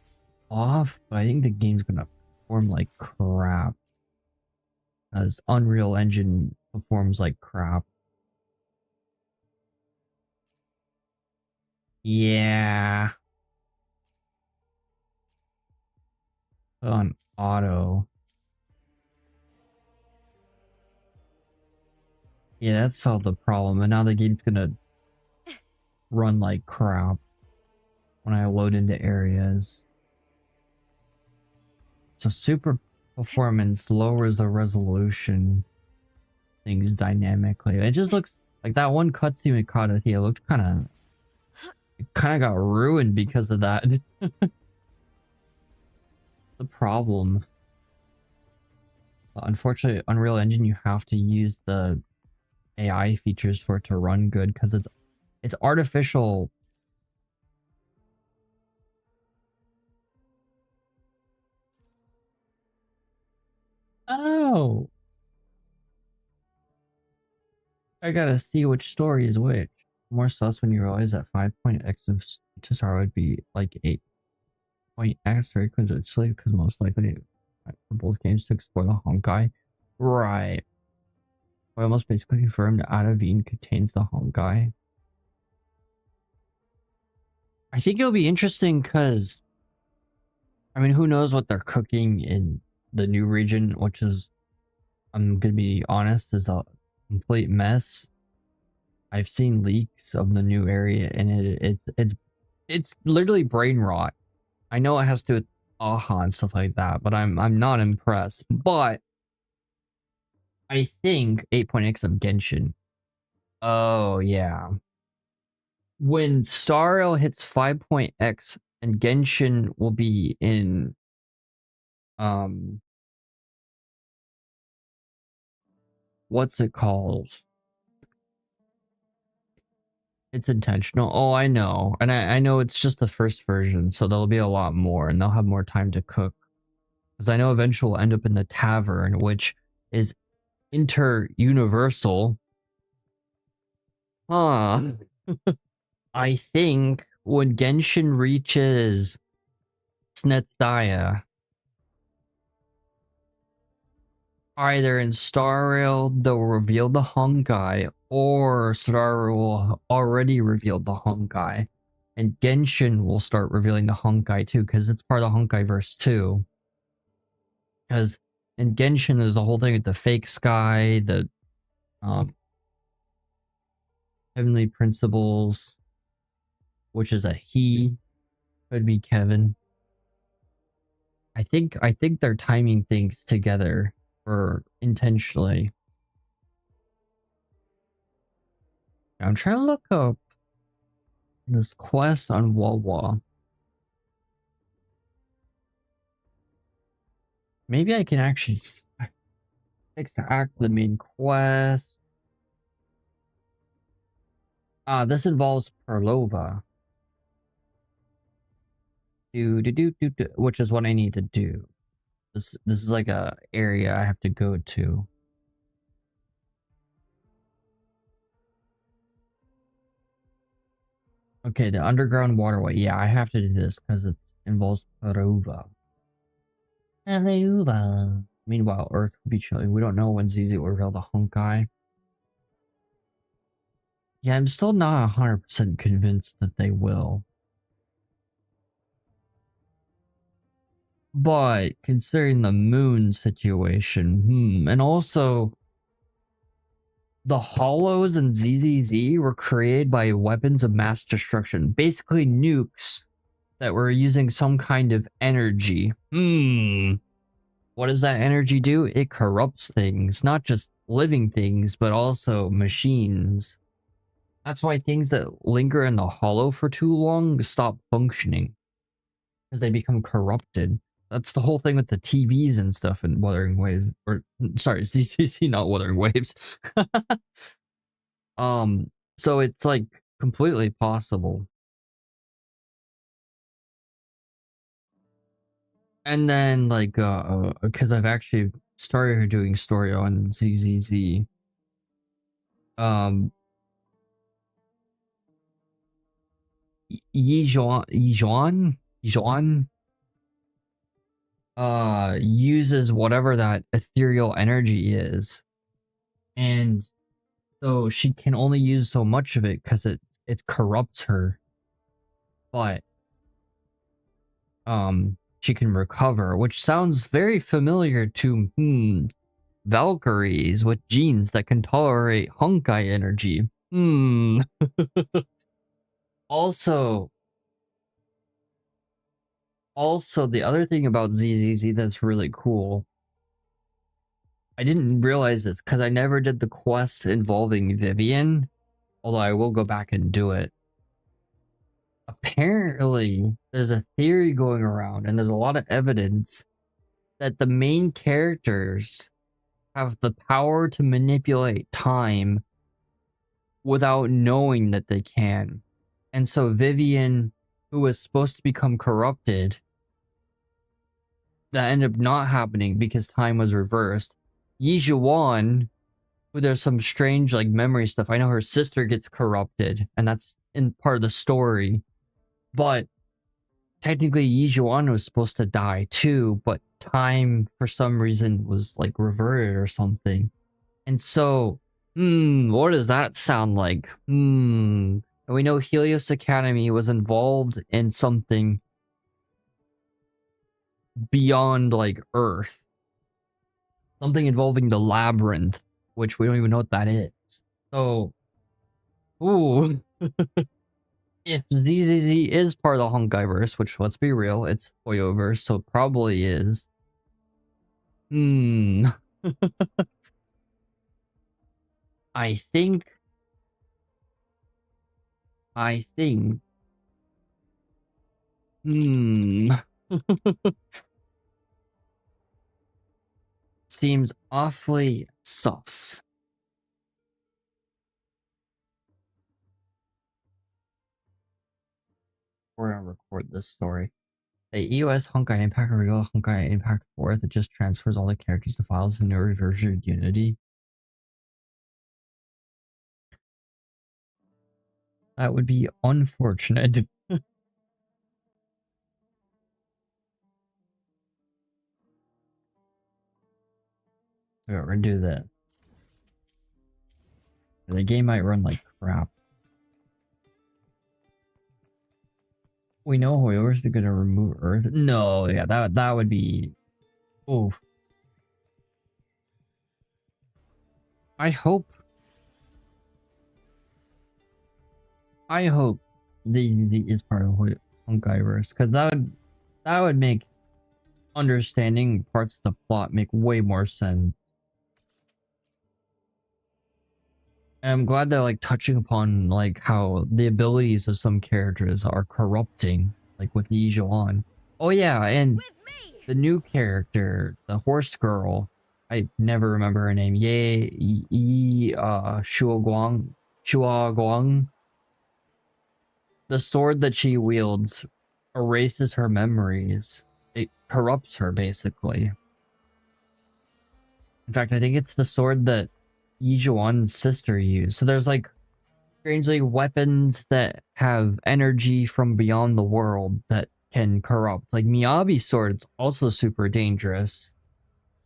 off, but I think the game's gonna perform like crap, as Unreal Engine performs like crap. Yeah. On auto. Yeah, that solved the problem, and now the game's gonna run like crap when I load into areas. So super performance lowers the resolution things dynamically. It just looks like that one cutscene we caught at the it looked kind of got ruined because of that. The problem. Unfortunately, Unreal Engine, you have to use the AI features for it to run good because it's artificial. Oh, I gotta see which story is which. More sus when you realize that 5.x of HSR would be like 8.x very coincidentally, because most likely for both games to explore the Honkai. Right. I almost basically confirmed that Adavine contains the Honkai. I think it'll be interesting because, I mean, who knows what they're cooking in the new region, which is, I'm gonna be honest, is a complete mess. I've seen leaks of the new area, and it's literally brain rot. I know it has to do with AHA and stuff like that, but I'm not impressed. But I think 8.x of Genshin. Oh yeah. When Star Rail hits 5.x and Genshin will be in what's it called? It's intentional. Oh, I know. And I know it's just the first version, so there'll be a lot more and they'll have more time to cook. Because I know eventually we'll end up in the tavern, which is inter-universal. Huh. I think when Genshin reaches Snetsdaya, either in Star Rail they'll reveal the Honkai, or Star Rail already revealed the Honkai. And Genshin will start revealing the Honkai too, because it's part of the Honkai verse too. Because in Genshin there's the whole thing with the fake sky, the heavenly principles, which is a he, could be Kevin. I think they're timing things together or intentionally. I'm trying to look up this quest on WuWa. Maybe I can actually extract the main quest. This involves Perlova. Which is what I need to do. This is like a area I have to go to. Okay, the underground waterway. Yeah, I have to do this because it involves Perlova. Perlova. Meanwhile, Earth will be chilling. We don't know when ZZ will reveal the Honkai. Yeah, I'm still not 100% convinced that they will. But considering the moon situation, and also the hollows in ZZZ were created by weapons of mass destruction, basically nukes that were using some kind of energy. What does that energy do? It corrupts things, not just living things, but also machines. That's why things that linger in the hollow for too long stop functioning, because they become corrupted. That's the whole thing with the TVs and stuff in Wuthering Waves. Or, sorry, CCC, not Wuthering Waves. So it's like completely possible. And then like, because I've actually started doing story on ZZZ. Yijuan uses whatever that ethereal energy is, and so she can only use so much of it because it corrupts her, but she can recover, which sounds very familiar to Valkyries with genes that can tolerate Honkai energy. Also, the other thing about ZZZ that's really cool, I didn't realize this because I never did the quest involving Vivian, although I will go back and do it. Apparently, there's a theory going around, and there's a lot of evidence that the main characters have the power to manipulate time without knowing that they can. And so Vivian, who was supposed to become corrupted, that ended up not happening because time was reversed. Yijuan, who there's some strange like memory stuff. I know her sister gets corrupted, and that's in part of the story. But technically Yijuan was supposed to die too, but time for some reason was like reverted or something. And so, what does that sound like? And we know Helios Academy was involved in something beyond like Earth. Something involving the labyrinth, which we don't even know what that is. So, ooh. If ZZZ is part of the Honkaiverse, which, let's be real, it's Hoyoverse, so it probably is. I think... Seems awfully sus. We're gonna record this story. The EOS Honkai Impact or regular Honkai Impact 4 that just transfers all the characters to files in every version of Unity. That would be unfortunate. We're gonna do this. The game might run like crap. We know whoever's gonna remove Earth. No, yeah, that would be. Oof. I hope the is part of Honkaiverse, because that would make understanding parts of the plot make way more sense. And I'm glad they're like touching upon like how the abilities of some characters are corrupting, like with Yi Zhuan. Oh yeah, and the new character, the horse girl, I never remember her name. Shuaguang. The sword that she wields erases her memories. It corrupts her, basically. In fact, I think it's the sword that Yi Zhuan's sister used. So there's like strangely weapons that have energy from beyond the world that can corrupt. Like Miyabi's sword is also super dangerous.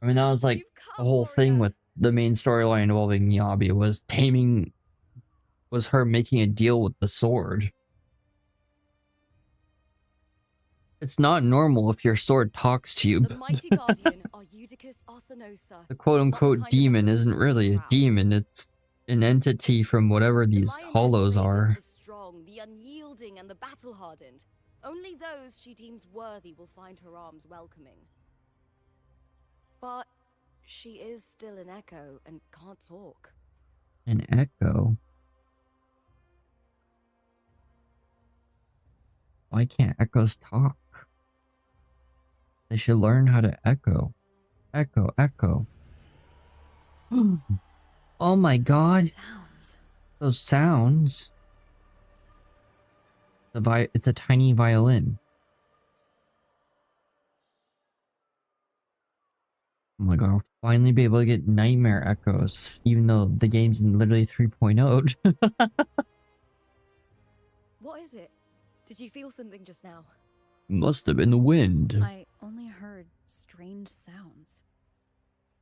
I mean, that was like the whole thing with the main storyline involving Miyabi was her making a deal with the sword. It's not normal if your sword talks to you. The mighty guardian, Arsenosa, The quote-unquote demon isn't really a demon, it's an entity from whatever these hollows are. The strong, the unyielding, and the battle-hardened. Only those she deems worthy will find her arms welcoming. But she is still an echo and can't talk. An echo? Why can't echoes talk? They should learn how to echo. Echo, echo. Oh my god. Those sounds. It's a tiny violin. Oh my god, I'll finally be able to get nightmare echoes, even though the game's in literally 3.0. What is it? Did you feel something just now? Must have been the wind. I only heard strange sounds.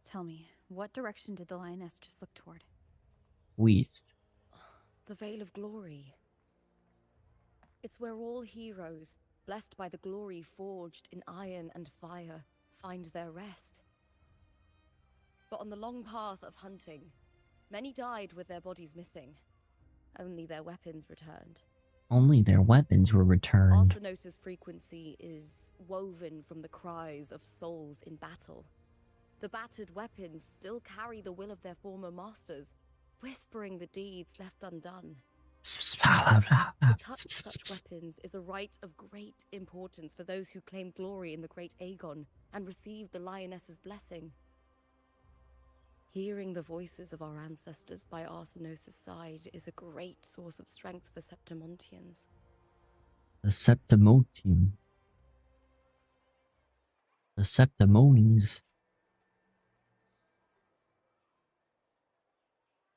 Tell me, what direction did the lioness just look toward? West. The Veil of Glory. It's where all heroes, blessed by the glory forged in iron and fire, find their rest. But on the long path of hunting, many died with their bodies missing. Only their weapons returned. Only their weapons were returned. Arsenosa's frequency is woven from the cries of souls in battle. The battered weapons still carry the will of their former masters, whispering the deeds left undone. To touch such weapons is a rite of great importance for those who claim glory in the great Aegon and receive the lioness's blessing. Hearing the voices of our ancestors by Arsenosa's side is a great source of strength for Septimontians. The Septimontian. The Septimonies.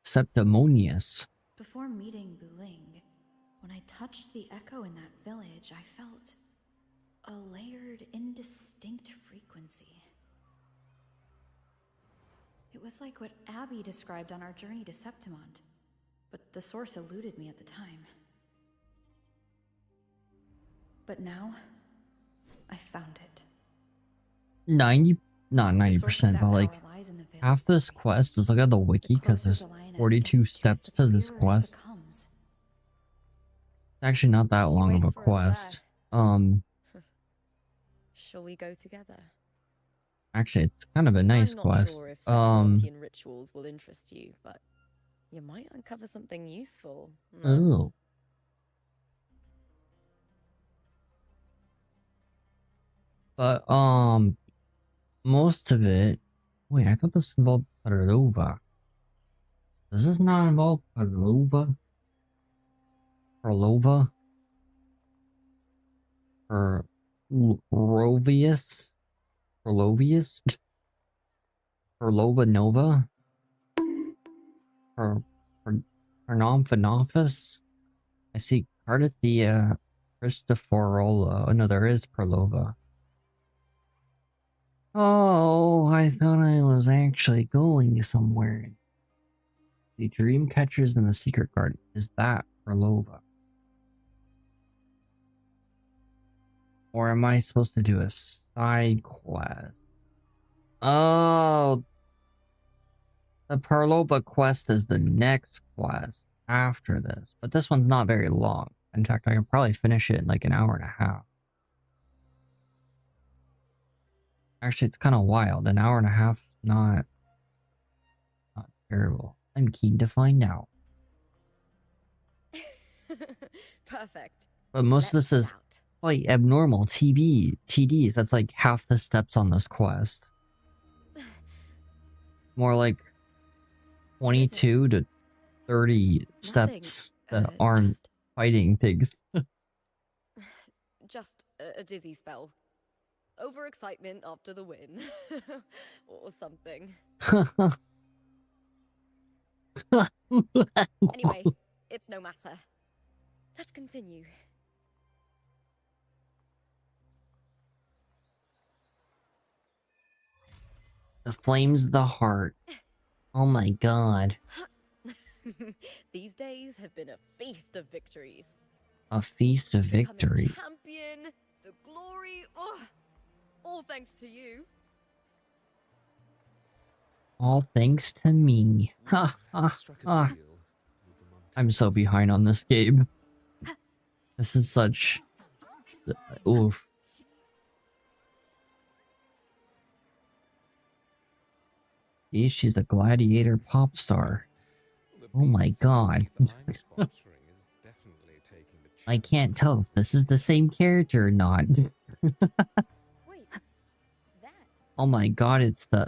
Septimonious. Before meeting Buling, when I touched the echo in that village, I felt a layered, indistinct frequency. It was like what Abby described on our journey to Septimont, but the source eluded me at the time. But now, I found it. 90, not 90%, but like half this quest is look at the wiki because there's 42 steps to this quest. It's actually not that long of a quest. Shall we go together? Actually, it's kind of a nice I'm not quest. sure if Septimontian rituals will interest you, but you might uncover something useful. Oh. But most of it. Wait, I thought this involved Parlova. Does this not involve Parlova? Parlova? Or Rovius? Perlovius? Perlova Nova? Pernomphenophus? I see Cardathea Christopherola. Oh no, there is Perlova. Oh, I thought I was actually going somewhere. The Dream Catchers in the Secret Garden. Is that Perlova? Or am I supposed to do a side quest? Oh, the Perlova quest is the next quest after this. But this one's not very long. In fact, I can probably finish it in like an hour and a half. Actually, it's kind of wild. An hour and a half, not terrible. I'm keen to find out. Perfect. But most of this is quite abnormal. TDs. That's like half the steps on this quest. More like 22 to 30 steps that aren't fighting things. Just a dizzy spell. Overexcitement after the win. Or something. Anyway, it's no matter. Let's continue. The flames of the heart. Oh my god. These days have been a feast of victories. A feast of victories. Champion, the glory, oh, all thanks to you. All thanks to me. Ha ha ha. I'm so behind on this game. This is such... Oof. See, she's a gladiator pop star. Oh my god. I can't tell if this is the same character or not. Oh my god, it's the...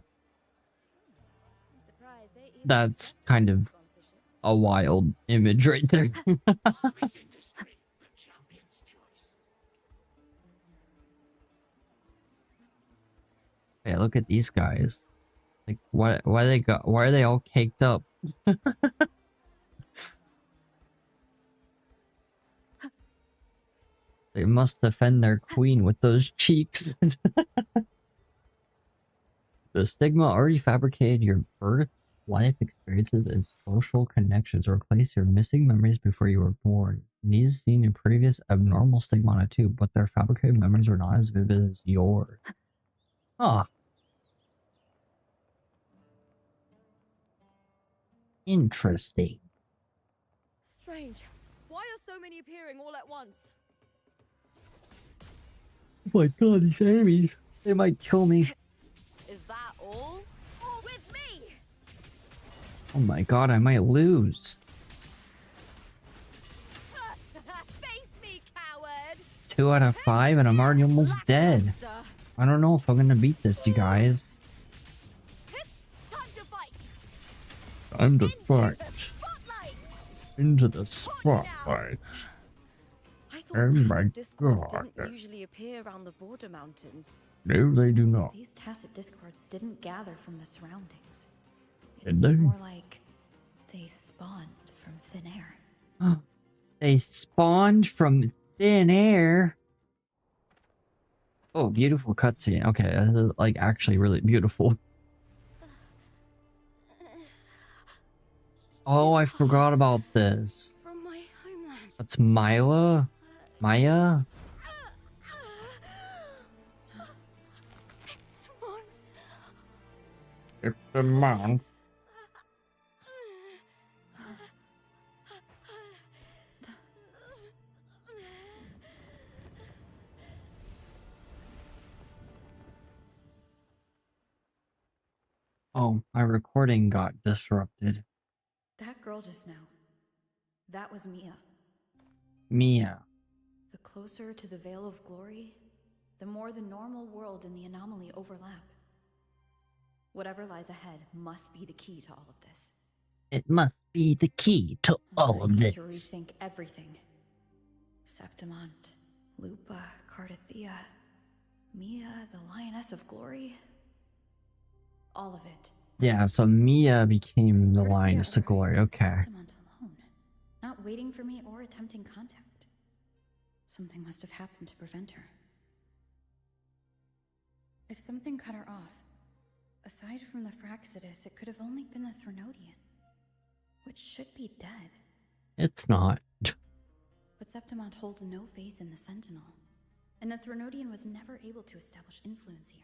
That's kind of a wild image right there. Hey, look at these guys. Like, why are they all caked up? They must defend their queen with those cheeks. The stigma already fabricated your birth, life experiences, and social connections. Replace your missing memories before you were born. These seen in previous abnormal stigmata too, but their fabricated memories were not as vivid as yours. Huh. Interesting. Strange. Why are so many appearing all at once? Oh my god, these enemies. They might kill me. Is that all? Or with me? Oh my god, I might lose. Face me, coward! 2 out of 5 and I'm already almost dead. I don't know if I'm gonna beat this, you guys. Time to fight! Time to fight. Into the spotlight. Oh my god. Didn't usually appear around the border mountains. No, they do not. These tacit discords didn't gather from the surroundings. Did It's they? more like they spawned from thin air. They spawned from thin air. Oh, beautiful cutscene. Okay, this is like actually really beautiful. Oh, I forgot about this. From my homeland. That's Maya? It's the mount. Oh, my recording got disrupted. That girl just now. That was Mia. Mia. The closer to the Veil of Glory, the more the normal world and the anomaly overlap. Whatever lies ahead must be the key to all of this. It must be the key to all of I need this. to rethink everything. Septimont, Lupa, Cardathea. Mia, the Lioness of Glory? All of it. Yeah, so Mia became the Cardathia Lioness of Glory. arrived at Okay. Septimont alone, not waiting for me or attempting contact. Something must have happened to prevent her. If something cut her off, aside from the Fraxidus, it could have only been the Threnodian, which should be dead. It's not. But Septimont holds no faith in the Sentinel, and the Threnodian was never able to establish influence here.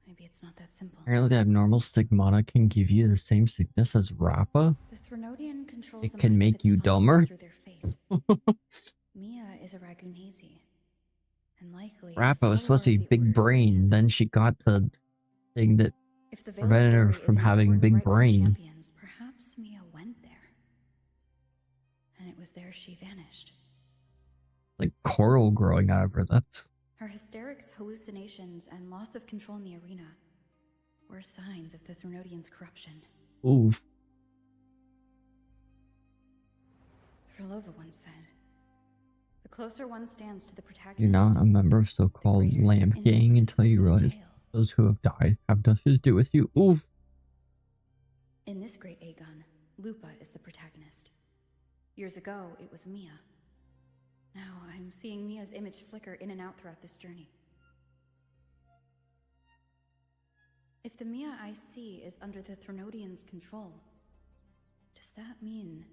Maybe it's not that simple. Apparently the abnormal stigmata can give you the same sickness as Rappa. The Threnodian controls It the can mind of make its you followers dumber. through their faith. Mia is a Ragunhazi, and likely a Rappa was supposed to follower be of the big Order of brain, then she got the thing that If the Veil of prevented her Glory is from an having important big right from brain. champions, perhaps Mia went there. And it was there she vanished. Like coral growing out of her. That's Her hysterics, hallucinations, and loss of control in the arena were signs of the Threnodian's corruption. oof. Frolova once said, "The closer one stands to the protagonist, You're not a member of so-called greater the lamp gang influence until you of the realize tale." those who have died have nothing to do with you. Oof. In this great Aegon, Lupa is the protagonist. Years ago, it was Mia. Now I'm seeing Mia's image flicker in and out throughout this journey. If the Mia I see is under the Threnodian's control, does that mean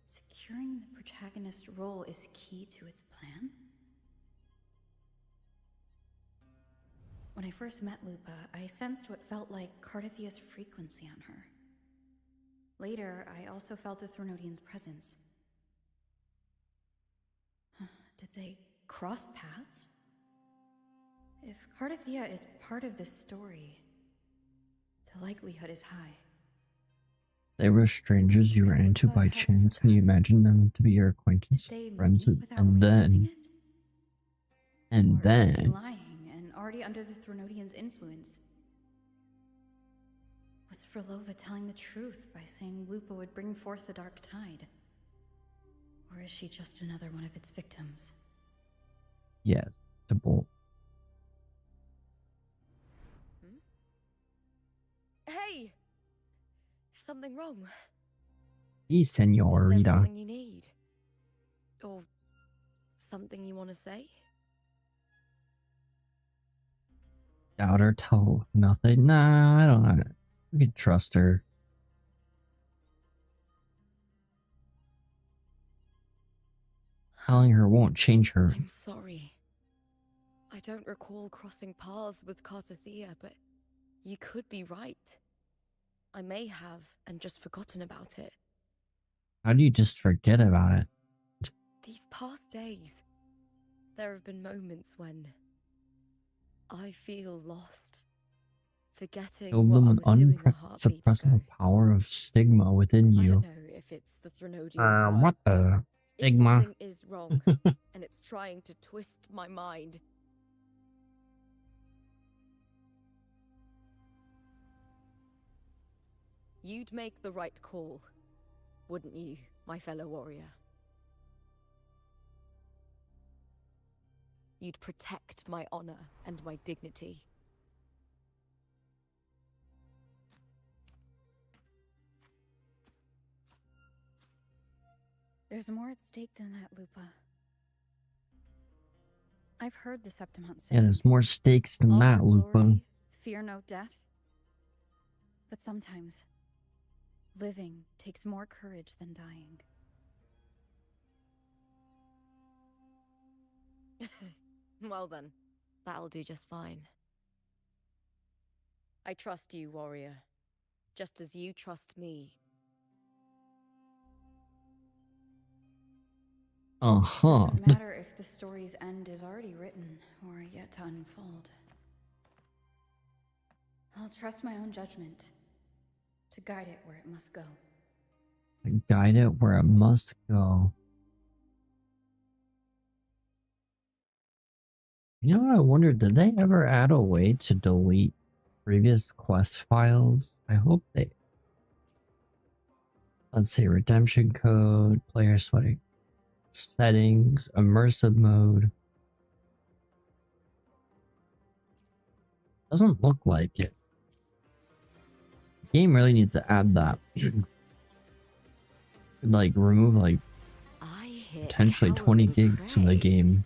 securing the protagonist role is key to its plan? When I first met Lupa, I sensed what felt like Cardathia's frequency on her. Later, I also felt the Threnodian's presence. Did they cross paths? If Cardathia is part of this story, the likelihood is high. They were strangers you ran into by chance and you imagined them to be your acquaintance, Did they friends, meet without and realizing then, it? and Or was he then, lying and already under the Threnodian's influence? Was Frolova telling the truth by saying Lupa would bring forth the dark tide? Or is she just another one of its victims? yes, to bolt. Hey! Is something wrong? Yes, Is there senorita. something you need? Or something you want to say? Doubt her, tell nothing. Nah, I don't know. We can trust her. Telling her won't change her. I'm sorry. I don't recall crossing paths with Cardathia, but you could be right. I may have and just forgotten about it. How do you just forget about it? These past days, there have been moments when I feel lost, forgetting Filled what them I with was doing a heartbeat unsuppressible ago. power of stigma within I you. don't know if it's the Threnodian's right. What the? If Stigma? something is wrong, and it's trying to twist my mind. You'd make the right call, wouldn't you, my fellow warrior? You'd protect my honor and my dignity. There's more at stake than that, Lupa. I've heard the Septimont say, Yeah, there's more stakes than "All that, for Lupa. glory, fear no death." But sometimes, living takes more courage than dying. Well then, that'll do just fine. I trust you, warrior, just as you trust me. Doesn't matter if the story's end is already written or yet to unfold. I'll trust my own judgment to guide it where it must go. Guide it where it must go. You know what I wonder, did they ever add a way to delete previous quest files? I hope they... Let's see, redemption code, player sweating, settings, immersive mode. Doesn't look like it. The game really needs to add that. Like remove like potentially 20 gigs from the game.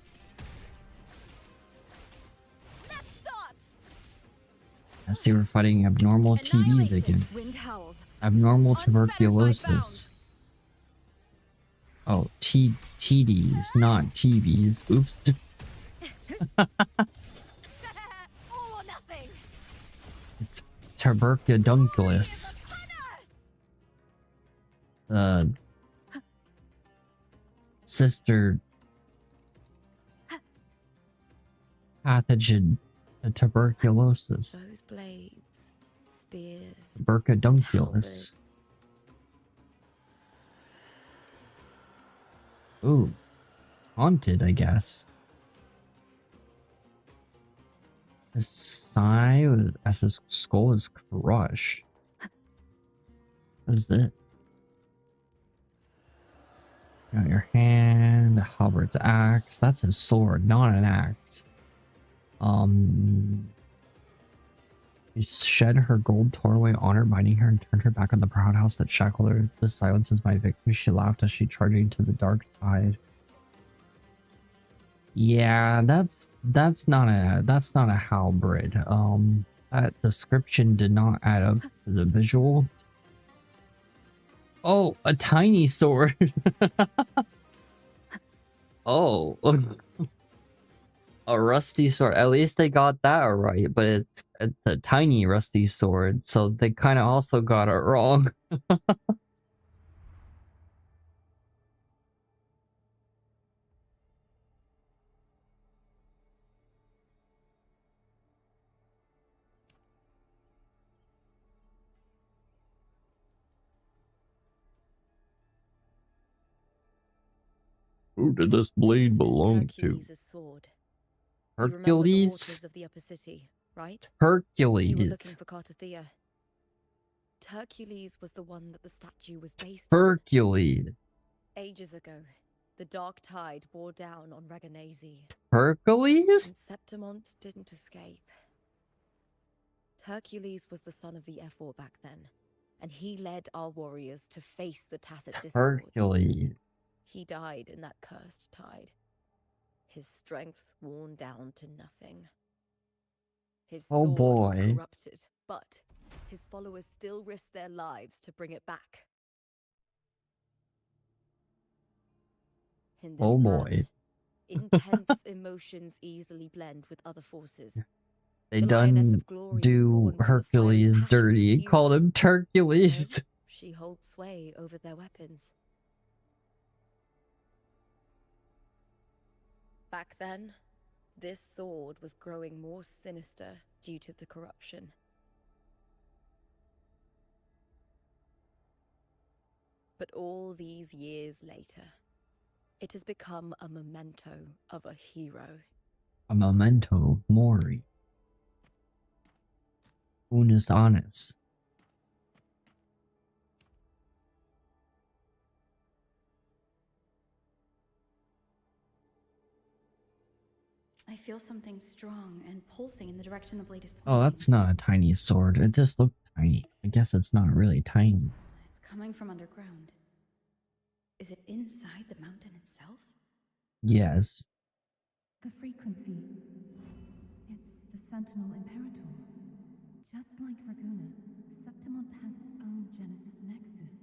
I see we're fighting abnormal TBs again. Abnormal tuberculosis. Oh, TDs, not TBs. Oops. It's tuberculous. Sister pathogen tuberculosis. Those blades, spears, Tuberculous. Ooh, haunted, I guess. The sigh as his skull is crushed. What is it? Got your hand, Halbert's axe. That's a sword, not an axe. She shed her gold, tore away honor, binding her, and turned her back on the proud house that shackled her. The silence is my victory. She laughed as she charged into the dark tide. Yeah, that's not a halberd. That description did not add up to the visual. Oh, a tiny sword. Oh. A rusty sword. At least they got that right, but it's a tiny rusty sword, so they kind of also got it wrong. Who did this blade belong to? Sword. Hercules? Of the upper city, right? Hercules. You were looking for Cartathea. Hercules was the one that the statue was based Hercules. on. Ages ago, the dark tide bore down on Reganese. Hercules? And Septimont didn't escape. Hercules was the son of the Ephor back then, and he led our warriors to face the Tacit Discords. Hercules. He died in that cursed tide. His strength worn down to nothing. His sword was corrupted, but his followers still risked their lives to bring it back. In this land, intense emotions easily blend with other forces. They done do Hercules dirty. Called him Turcules. She holds sway over their weapons. Back then, this sword was growing more sinister due to the corruption. But all these years later, it has become a memento of a hero. A memento mori. Unus annus. I feel something strong and pulsing in the direction the blade is pointing. Oh, that's not a tiny sword. It just looked tiny. I guess it's not really tiny. It's coming from underground. Is it inside the mountain itself? Yes. The frequency. It's the Sentinel Imperator. Just like Raguna, Septimont has its own Genesis Nexus.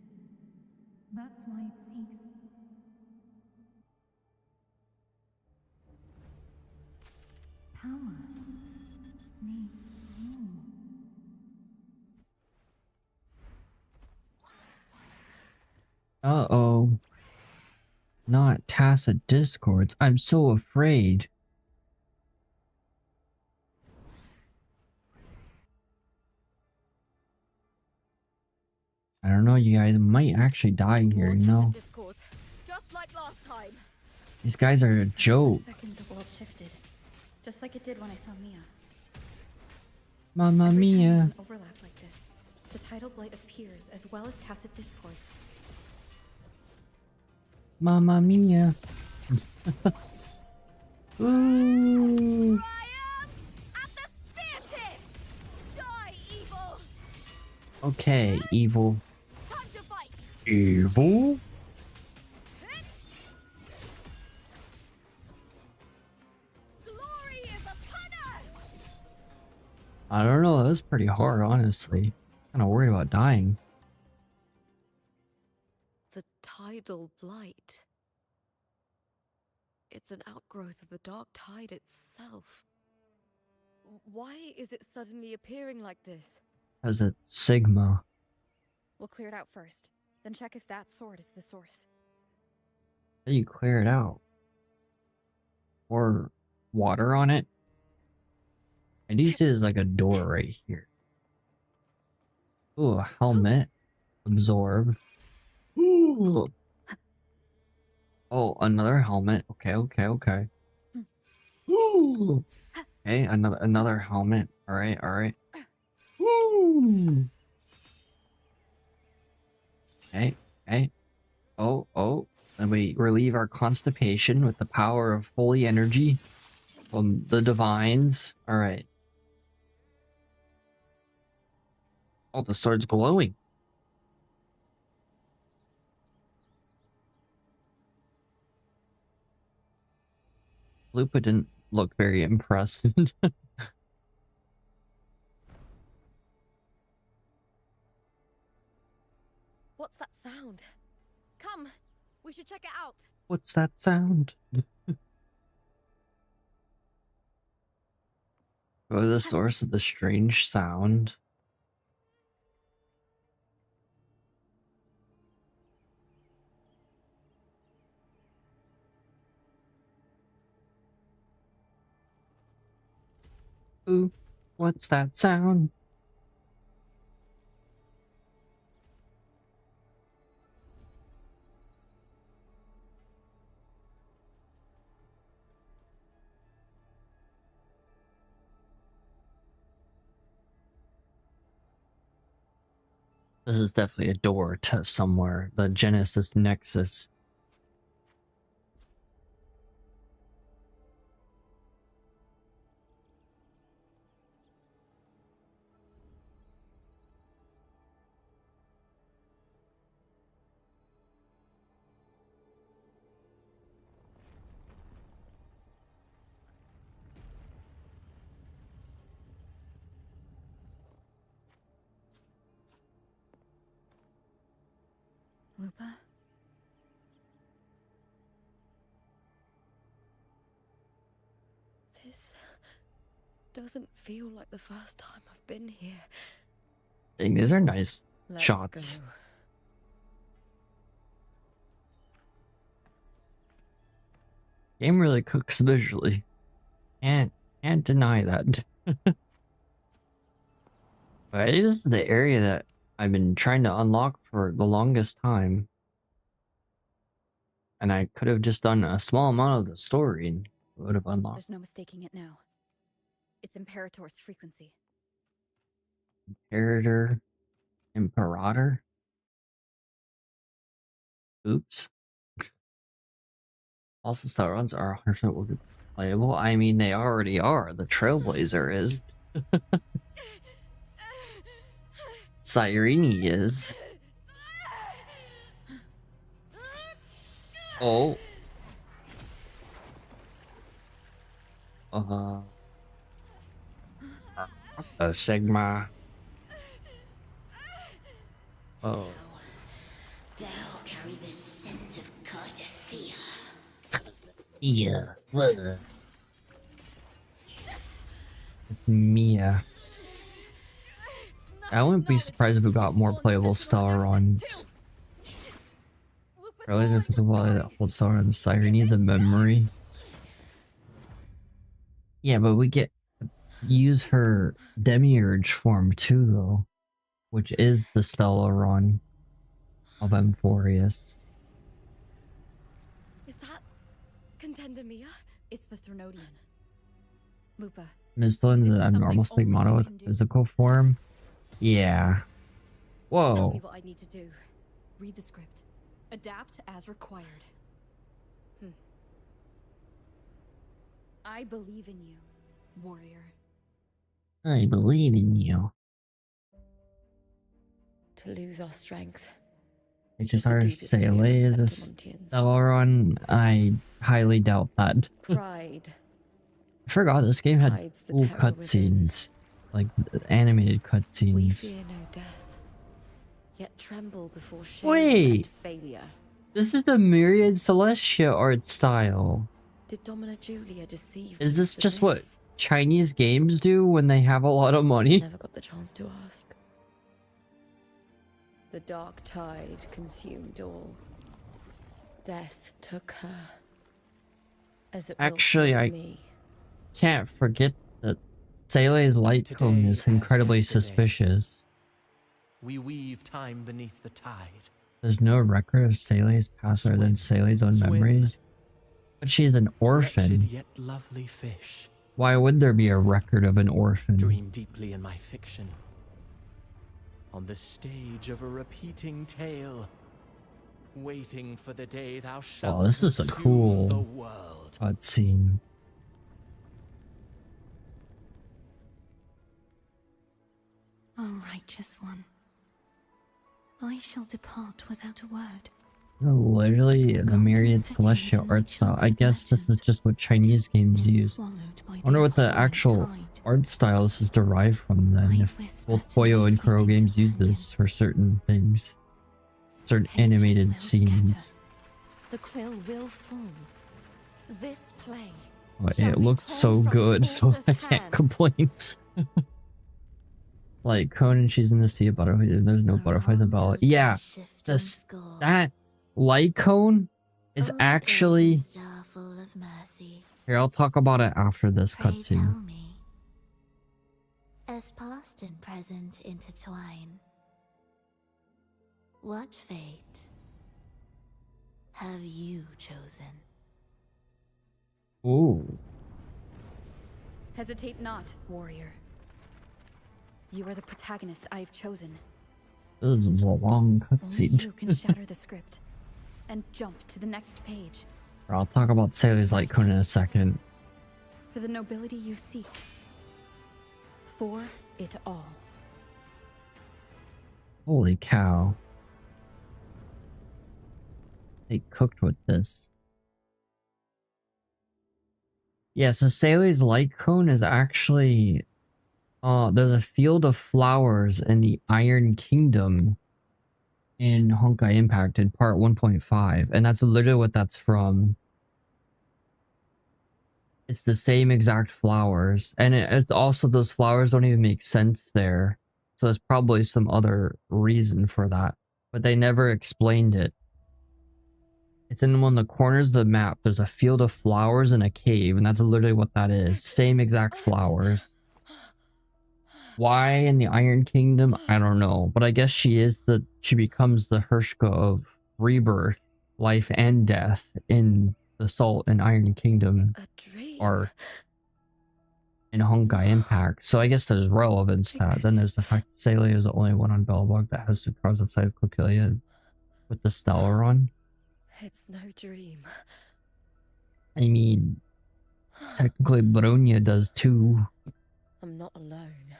That's why it seeks power. Needs more. Uh-oh. Not Tacit Discords. I'm so afraid. I don't know, you guys might actually die here, you know? Just like last time. These guys are a joke. Second, the world shifted. Just like it did when I saw Mia. Mamma Every time mia. there's an overlap like this, the tidal blight appears as well as Tacit Discords. Mamma mia. Ooh. Okay, evil. Time to fight. Evil? Glory is upon us. I don't know, that was pretty hard, honestly. Kinda worried about dying. The tidal blight. It's an outgrowth of the dark tide itself. Why is it suddenly appearing like this? As a Sigma. We'll clear it out first, then check if that sword is the source. How do you clear it out? Or water on it? I do see there's like a door right here. Ooh, a helmet. Absorb. Ooh. Oh, another helmet. Okay, okay, okay. Ooh. Okay, another helmet. Alright, alright. Ooh. Okay, okay. Oh, oh. And we relieve our constipation with the power of holy energy from the divines. Alright. Oh, the sword's glowing. Lupa didn't look very impressed. What's that sound? Come, we should check it out. What's that sound? Go to the source of the strange sound. Ooh, what's that sound? This is definitely a door to somewhere. The Genesis Nexus. Lupa? This doesn't feel like the first time I've been here. Dang, these are nice Let's shots. go. Game really cooks visually. Can't deny that. But this is the area that I've been trying to unlock for the longest time. And I could have just done a small amount of the story and it would have unlocked. There's no mistaking it now. It's Imperator's frequency. Imperator? Oops. Also, Sauron's are 100% playable. I mean, they already are. The Trailblazer is. Cyrene is. Oh. Sigma. Oh. Thou carry the scent of Cardathea. Yeah. It's Mia. I wouldn't be surprised if we got more playable Starons. Realize if it's a wallet that holds Sauron's Cyrene needs a memory. Yeah, but we get use her Demiurge form too, though, which is the Stellaron of Emphorius. Is that Contender Mia? It's the Threnodian. Lupa. Misthalin is an abnormal stigmata with physical form. Yeah. Tell me Whoa. what I need to do. Read the script. Adapt as required. I believe in you, warrior. I believe in you. to lose our strength. HSR deepest fear of Sele is a Septimontians. Stellaron? I highly doubt that. Pride I forgot this game had hides the cool terror within. cutscenes. Like animated We cutscenes. fear no death, yet tremble before shame Wait. and failure. This is the Myriad Celestia art style. Did Domina Julia deceive Is me this for just what this? Chinese games do when they have a lot of money? Never got the chance to ask. The dark tide consumed all. Death took her. As it will Actually, take I me. can't forget that Sele's light cone Today is as incredibly yesterday. suspicious. We weave time beneath the tide. There's no record of Sele's past other than Sele's own Swim. memories. But she's an orphan. Wretched yet lovely fish. Why would there be a record of an orphan? Dream deeply in my fiction. On the stage of a repeating tale. Waiting for the day thou shalt Oh, this is a consume cool the world. cutscene. O righteous one, I shall depart without a word. Literally the Myriad Celestial art style. I guess this is just what Chinese games use. I wonder what the actual art style this is derived from then. If both Poyo and Kuro games use this for certain things. Certain animated scenes. The quill will form. This play. Oh, it looks so good, so I can't complain. Like Conan, she's in the sea of butterflies. There's no butterflies in Bella. Yeah, that light cone is actually. Here, I'll talk about it after this cutscene. As past and present intertwine, what fate have you chosen? Ooh. Hesitate not, warrior. You are the protagonist I have chosen. This is a long Only cutscene. you can shatter the script and jump to the next page. I'll talk about Sailor's light cone in a second. For the nobility you seek. For it all. Holy cow. They cooked with this. Yeah, so Sailor's light cone is actually... there's a field of flowers in the Iron Kingdom in Honkai Impact in part 1.5. And that's literally what that's from. It's the same exact flowers. And it's also, those flowers don't even make sense there. So there's probably some other reason for that. But they never explained it. It's in one of the corners of the map. There's a field of flowers in a cave. And that's literally what that is. Same exact flowers. Why in the Iron Kingdom? I don't know. But I guess she becomes the Hershka of rebirth, life and death in the Salt and Iron Kingdom arc in Honkai Impact. So I guess there's relevance to that. Then there's the fact that Celia is the only one on Belobog that has superpowers outside of Coquelia with the Stellaron. It's no dream. I mean, technically Bronya does too. I'm not alone.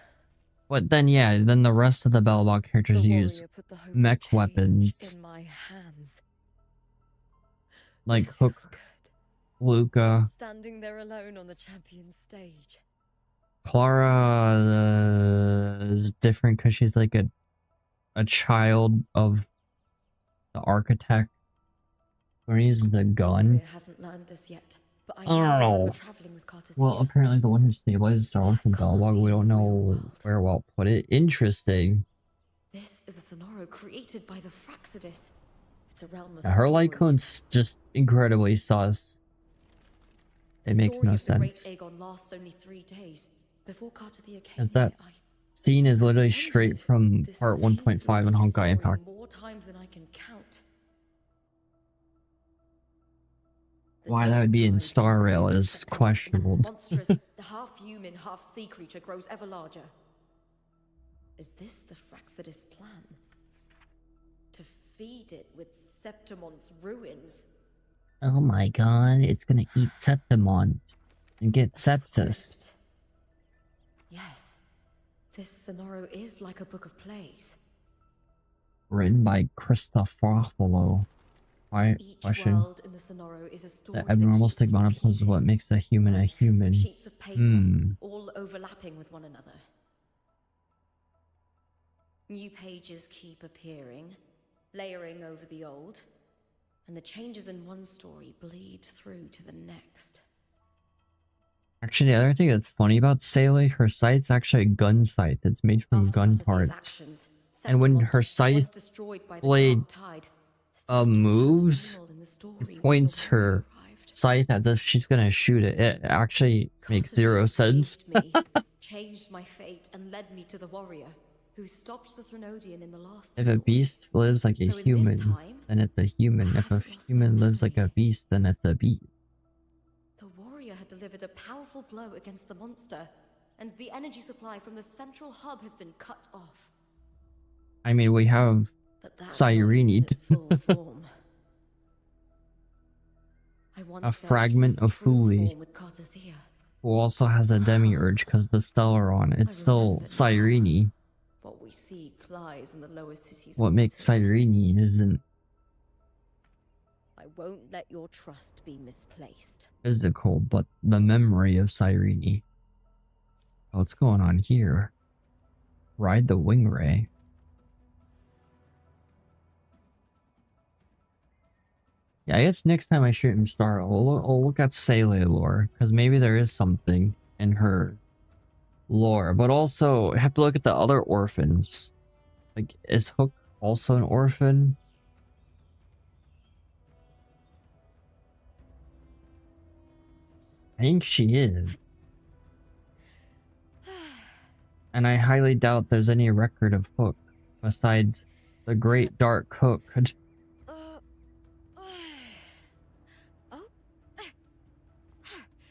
But then, yeah, then the rest of the Belobog characters use mech weapons. In my hands. Like Hook, Luca, Standing there alone on the champion's stage. Clara is different because she's like a child of the architect. Or he uses the gun. Hasn't learned this yet, but I don't know. Well, apparently the one who stabilizes Star Wars from Belobog, we don't know where we'll put it. Interesting. This is a Sonoro created by the Fraxidus. It's a realm of Her light cone's just incredibly sus. It makes no sense. Aegon lasts only 3 days. Before Carter the As that scene is literally straight from part 1.5 in Honkai Impact. More times than I can count. Why that would be in Star Rail is questionable. Monstrous, the half-human, half-sea creature grows ever larger. Is this the Fraxidus plan? To feed it with Septimon's ruins? Oh my god, it's gonna eat Septimon and get sepsis. Yes, this Sonoro is like a book of plays. Written by Christophorolo. Why? Question. World in the Sonoro is a story The abnormal stigmata poses what makes a human a human. Sheets of paper, all overlapping with one another. New pages keep appearing, layering over the old, and the changes in one story bleed through to the next. Actually, the other thing that's funny about Sally, her scythe's actually a gun scythe that's made from gun parts. And when her scythe blade moves, it points her scythe as if she's gonna shoot it. It actually makes zero sense. Changed my fate and led me to the warrior who stopped the Threnodian in the last. If a beast lives like a human, then it's a human. If a human lives like a beast, then it's a beast. The warrior had delivered a powerful blow against the monster, and the energy supply from the central hub has been cut off. I mean, we have Cyrene. A fragment of Fuli, who also has a demiurge because the Stellaron. It's still Cyrene. What we see lies in the lower cities. What makes Cyrene isn't I won't let your trust be misplaced. physical, but the memory of Cyrene. What's going on here? Ride the wing ray. Yeah, I guess next time I shoot him Star, I'll look at Sele lore, because maybe there is something in her lore. But also, I have to look at the other orphans. Like, is Hook also an orphan? I think she is. And I highly doubt there's any record of Hook besides the Great Dark Hook.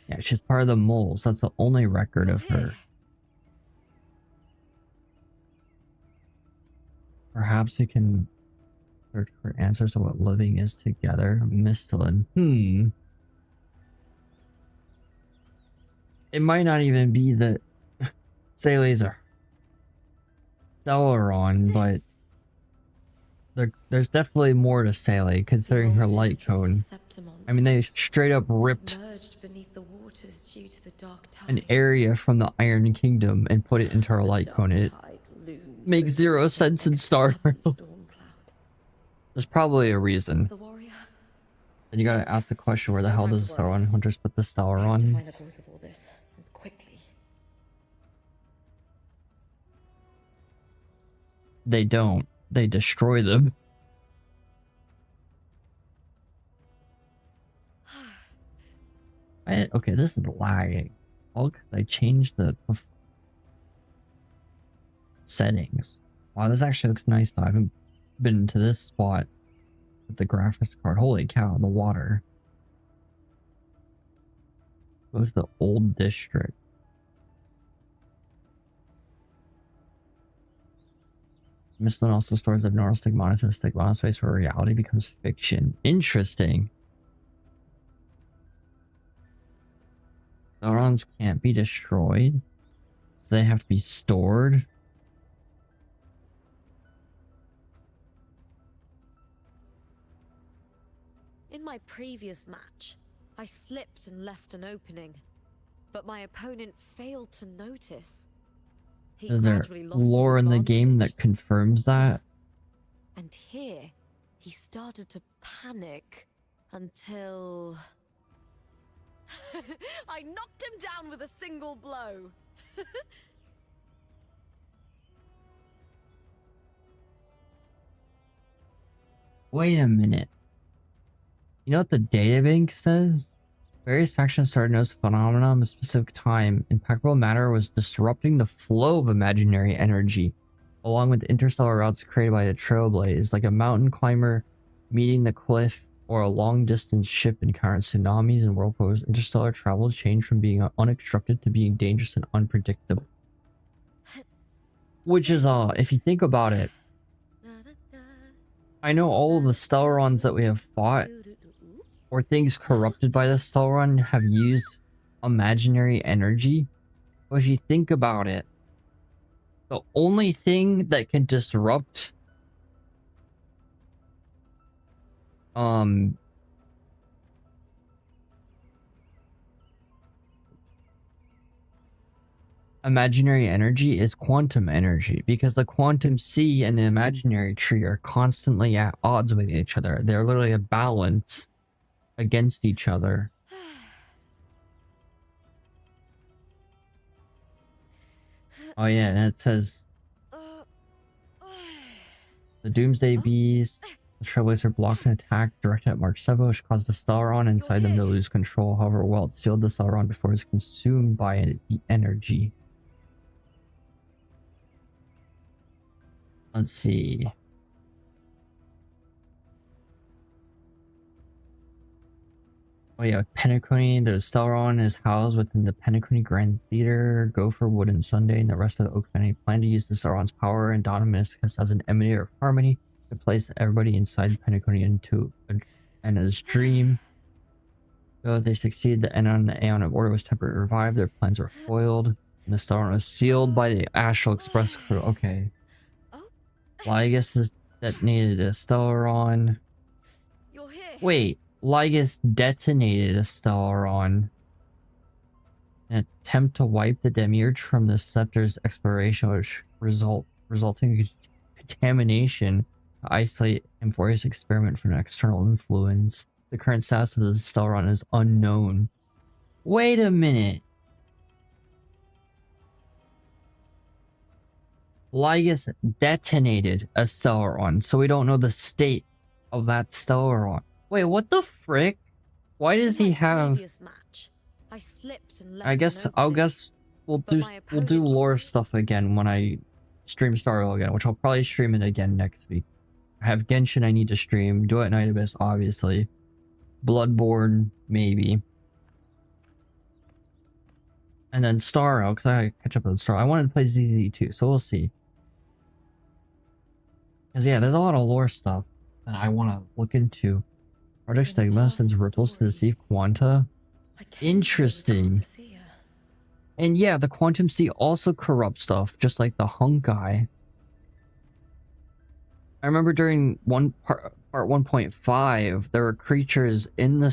Yeah, she's part of the moles. That's the only record of her. Perhaps we can search for answers to what living is together. Mistalin. It might not even be that Sally's a Stellaron, but there's definitely more to Sally, considering her light cone. I mean, they straight up ripped an area from the Iron Kingdom and put it into her light cone. It makes zero sense in Star Wars. There's probably a reason. And you gotta ask the question, where the hell does the Stellaron Hunters put the Stellarons? They don't. They destroy them. Okay, this is lagging. All because I changed the settings. Wow, this actually looks nice though. I haven't been to this spot with the graphics card. Holy cow, the water. Goes to the old district. Mistlin also stores abnormal stigmata to the stigmata space where reality becomes fiction. Interesting. Stellarons can't be destroyed, so they have to be stored. In my previous match, I slipped and left an opening, but my opponent failed to notice. Is there lore in the game that confirms that? And here, he started to panic until... I knocked him down with a single blow. Wait a minute. You know what the databank says? Various factions started to notice a phenomenon of a specific time. Impeccable matter was disrupting the flow of imaginary energy, along with interstellar routes created by the Trailblaze, like a mountain climber meeting the cliff, or a long-distance ship encountering tsunamis and whirlpools. Interstellar travel changed from being unobstructed to being dangerous and unpredictable. Which is, if you think about it, I know all of the Stellarons that we have fought, or things corrupted by the Stellaron, have used imaginary energy. But if you think about it, the only thing that can disrupt Imaginary energy is quantum energy because the quantum sea and the imaginary tree are constantly at odds with each other. They're literally a balance against each other. Oh yeah, and it says the Doomsday Beast, the Trailblazer blocked an attack directed at March 7, which caused the Stellaron inside them to lose control. However, while it sealed the Stellaron before it was consumed by the energy. Let's see. Oh yeah, Penacony, the Stellaron is housed within the Penacony Grand Theater, Gopher, Wood, and Sunday, and the rest of the Oak Family plan to use the Stellaron's power and Dominus as an emanator of harmony to place everybody inside Penacony into Anna's dream. Though they succeeded, the Anna and the Aeon of Order was temporarily revived, their plans were foiled, and the Stellaron was sealed by the Astral Express crew. Okay. Lygus has detonated a Stellaron. Wait. Lygus detonated a Stellaron in an attempt to wipe the Demiurge from the Scepter's exploration, which resulting in contamination to isolate Amphorius' experiment from an external influence. The current status of the Stellaron is unknown. Wait a minute. Lygus detonated a Stellaron, so we don't know the state of that Stellaron. Wait, what the frick? Why does he have... I guess we'll do lore stuff again when I stream Starro again, which I'll probably stream it again next week. I have Genshin I need to stream, Do It Night Abyss, obviously. Bloodborne, maybe. And then Starro, because I gotta catch up on Starro. I wanted to play ZZ too, so we'll see. Because yeah, there's a lot of lore stuff that I want to look into. Project Stigma sends ripples to deceive Quanta. Interesting. And yeah, the Quantum Sea also corrupts stuff, just like the Hunkai. I remember during part 1.5, there were creatures in the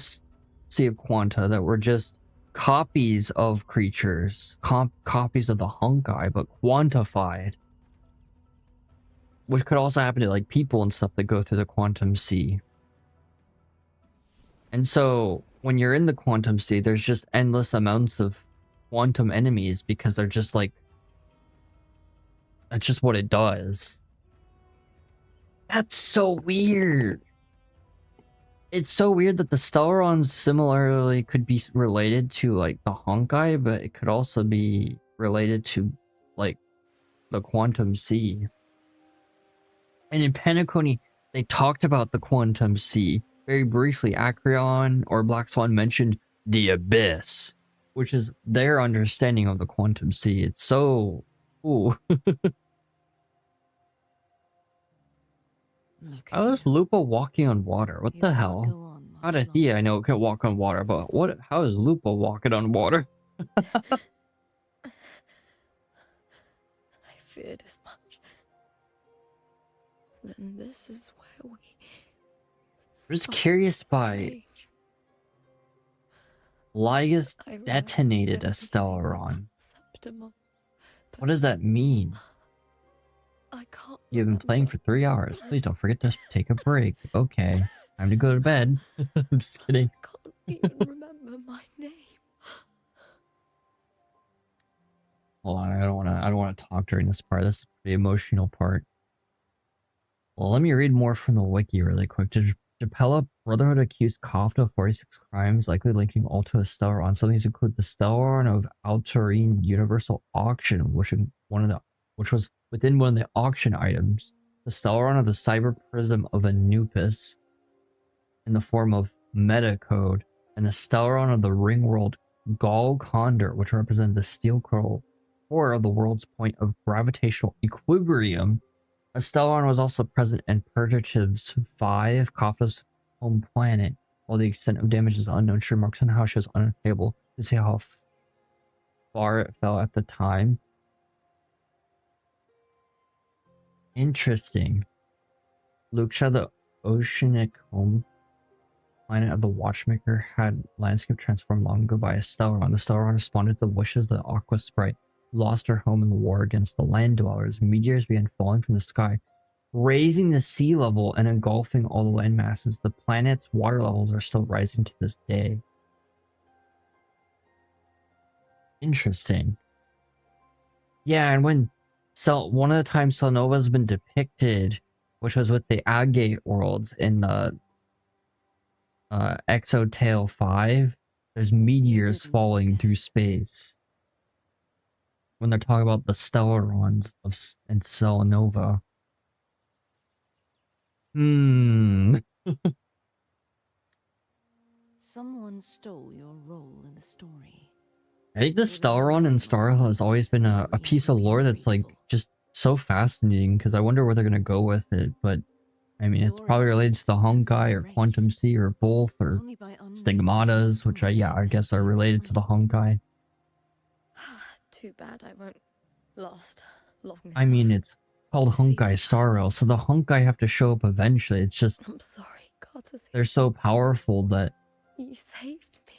Sea of Quanta that were just copies of creatures, copies of the Hunkai, but quantified. Which could also happen to like people and stuff that go through the Quantum Sea. And so, when you're in the Quantum Sea, there's just endless amounts of quantum enemies because they're just like... That's just what it does. That's so weird. It's so weird that the Stellarons similarly could be related to like the Honkai, but it could also be related to like the Quantum Sea. And in Penacony, they talked about the Quantum Sea. Very briefly, Acreon or Black Swan mentioned the Abyss, which is their understanding of the Quantum Sea. It's so... Ooh. How is Lupa walking on water? What the hell? How did Thea I know it can walk on water, but what? How is Lupa walking on water? I feared as much. Then this is where we... I'm just curious by... Lygus detonated a Stellaron. What does that mean? You've been playing for 3 hours. Please don't forget to take a break. Okay, time to go to bed. I'm just kidding. I can't even remember my name. Hold on, I don't wanna talk during this part. This is the emotional part. Well, let me read more from the wiki really quick. Japella Brotherhood accused Kafta of 46 crimes, likely linking all to a Stellaron. Some of these include the Stellaron of Altarine Universal Auction, which was within one of the auction items. The Stellaron of the Cyber Prism of Anubis in the form of Metacode, and the Stellaron of the Ringworld Gall Condor, which represented the steel core of the world's point of gravitational equilibrium. A Stellaron was also present in Purgative's 5, Kafta's home planet. While the extent of damage is unknown, sure marks on how she was unable to see how far it fell at the time. Interesting. Luxia, the oceanic home planet of the Watchmaker had landscape transformed long ago by a Stellaron. The Stellaron responded to the wishes of the Aqua Sprite, who lost her home in the war against the land dwellers. Meteors began falling from the sky, raising the sea level and engulfing all the land masses. The planet's water levels are still rising to this day. Interesting. Yeah, and when one of the times Selnova's been depicted, which was with the Agate worlds in the Exotale 5, there's meteors falling through space. When they're talking about the Stellarons and Selnova. Someone stole your role in the story. I think the Stellaron and Star has always been a piece of lore that's like just so fascinating, because I wonder where they're gonna go with it. But I mean, it's probably related to the Honkai or Quantum Sea or both, or Stigmatas, which I guess are related to the Honkai. Too bad I won't last long enough. I mean, it's called Honkai Star Rail, so the Honkai have to show up eventually. It's just I'm sorry, Carter. they're so powerful that You saved me.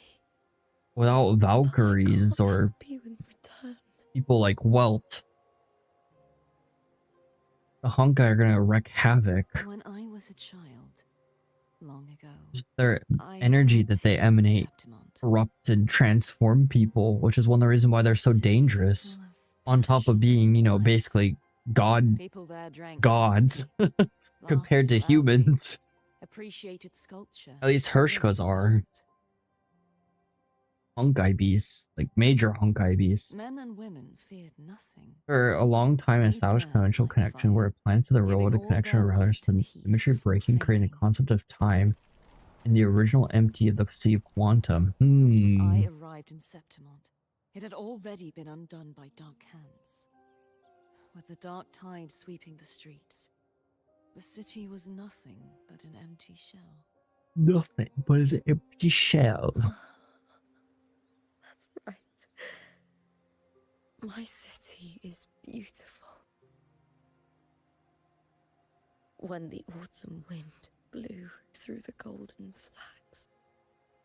without Valkyries or people like Welt, the Honkai are gonna wreak havoc. When I was a child, long ago, Just their energy that they emanate corrupt and transform people, which is one of the reasons why they're so dangerous. On top of being, you know, basically gods compared to humans. appreciated sculpture. At least Hershkas are. Honkai beasts, like major Honkai beasts. Men and women feared nothing. For a long time, an established conventional connection where plans to the real world connection are rather than symmetry breaking, creating the concept of time in the original empty of the Sea of Quantum. I arrived in Septimont. It had already been undone by dark hands. With the dark tide sweeping the streets, the city was nothing but an empty shell. Nothing but an empty shell. That's right. My city is beautiful. When the autumn wind blew through the golden flags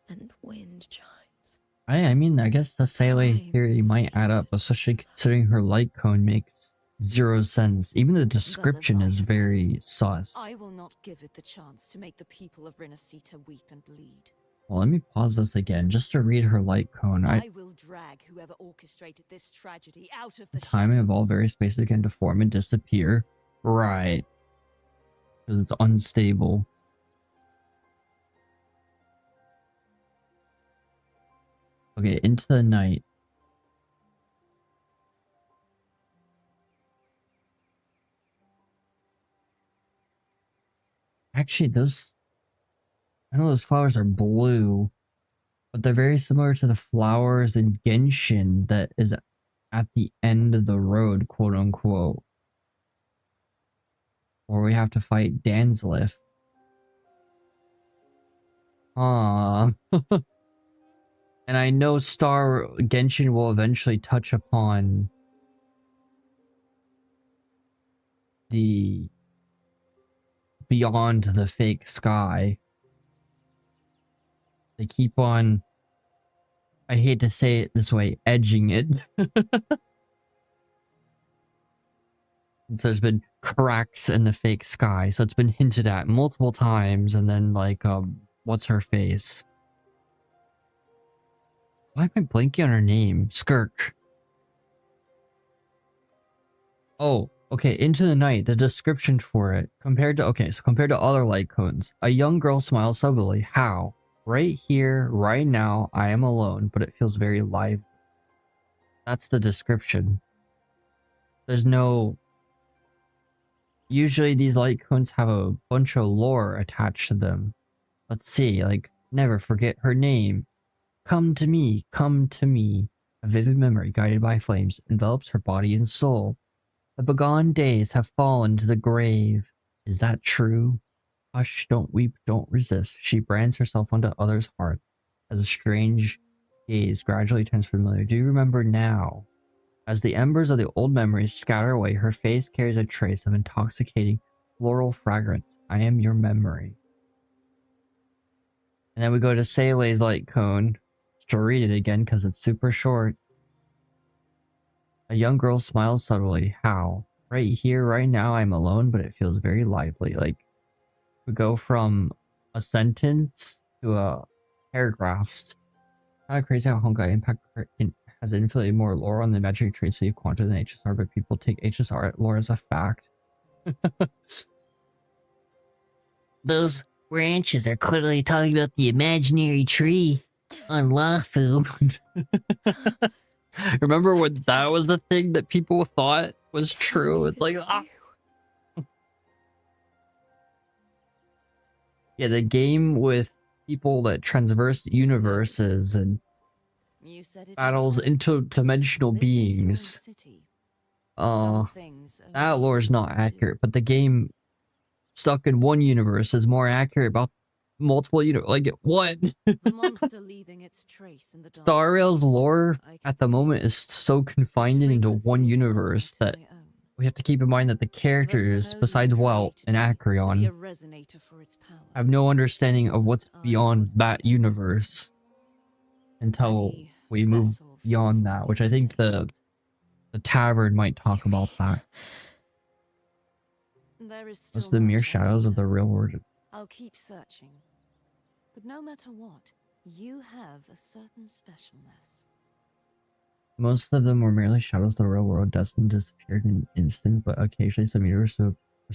and wind chimes. I mean, I guess the Seele theory might add up, especially considering her light cone makes zero sense. Even the description is very sus. I will not give it the chance to make the people of Renacita weep and bleed. Well, let me pause this again just to read her light cone. I will drag whoever orchestrated this tragedy out of the timing of all various spaces again to form and disappear. Right. Because it's unstable. Okay, into the night. Actually, I know those flowers are blue, but they're very similar to the flowers in Genshin that is at the end of the road, quote unquote. Or we have to fight Danzlif. Ah. And I know Genshin will eventually touch upon the beyond the fake sky. They keep on, I hate to say it this way, edging it. There's been cracks in the fake sky, so it's been hinted at multiple times, and then like, what's her face? Why am I blanking on her name? Skirk. Oh, okay, Into the Night, the description for it. Compared to other light cones. A young girl smiles subtly. How? Right here, right now, I am alone, but it feels very live. That's the description. There's no... Usually these light cones have a bunch of lore attached to them. Let's see, like, never forget her name. Come to me, come to me. A vivid memory guided by flames envelops her body and soul. The begone days have fallen to the grave. Is that true? Hush, don't weep, don't resist. She brands herself onto others' hearts as a strange gaze gradually turns familiar. Do you remember now? As the embers of the old memories scatter away, her face carries a trace of intoxicating floral fragrance. I am your memory. And then we go to Sayleigh's light cone to read it again because it's super short. A young girl smiles subtly. How? Right here, right now, I'm alone, but it feels very lively. Like, we go from a sentence to a paragraph. Kind of crazy how Honkai Impact has infinitely more lore on the magic traits of Quanta than HSR, but people take HSR lore as a fact. Those branches are clearly talking about the imaginary tree on Lafu. Remember when that was the thing that people thought was true? It's like, ah. Yeah, the game with people that transverse universes and battles interdimensional beings. That lore is not accurate, but the game stuck in one universe is more accurate about multiple universes. Like, what? Star Rail's lore at the moment is so confined into one universe that we have to keep in mind that the characters, besides Welt and Acreon, have no understanding of what's beyond that universe until we move beyond that, which I think the tavern might talk about that. What's the mere shadows of the real world? I'll keep searching. But no matter what, you have a certain specialness. Most of them were merely shadows of the real world, destined to disappear in an instant, but occasionally some universes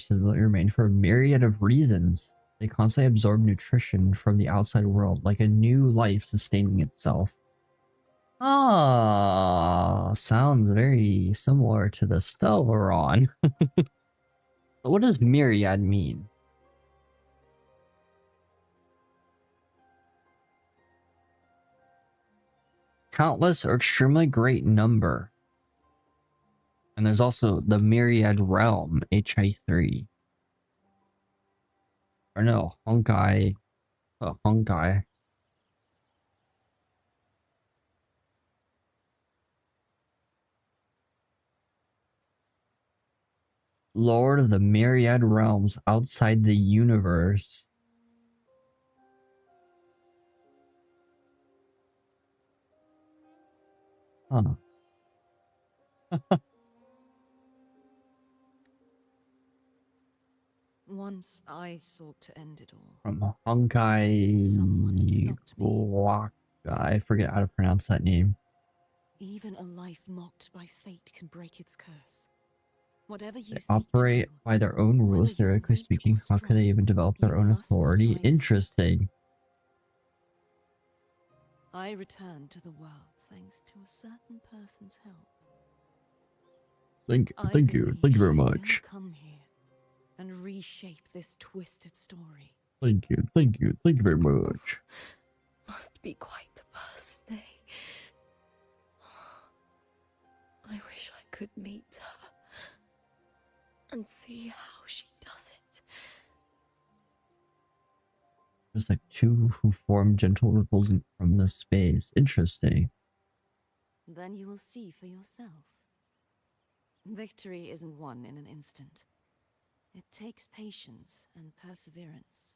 remain for a myriad of reasons. They constantly absorb nutrition from the outside world, like a new life sustaining itself. Ah, sounds very similar to the Stellaron. What does myriad mean? Countless or extremely great number. And there's also the Myriad Realm, HI3. Or no, Honkai. Honkai. Lord of the Myriad Realms outside the universe. Huh. Once I sought to end it all. From Honkai Block. I forget how to pronounce that name. Even a life mocked by fate can break its curse. Whatever you They operate by their own rules, theoretically speaking. How could they even develop their own authority? Interesting. I returned to the world thanks to a certain person's help. Thank you very much. Come here and reshape this twisted story. Thank you very much. Must be quite the person, eh? I wish I could meet her and see how she does it. Just like two who form gentle ripples from the space. Interesting. Then you will see for yourself. Victory isn't won in an instant. It takes patience and perseverance.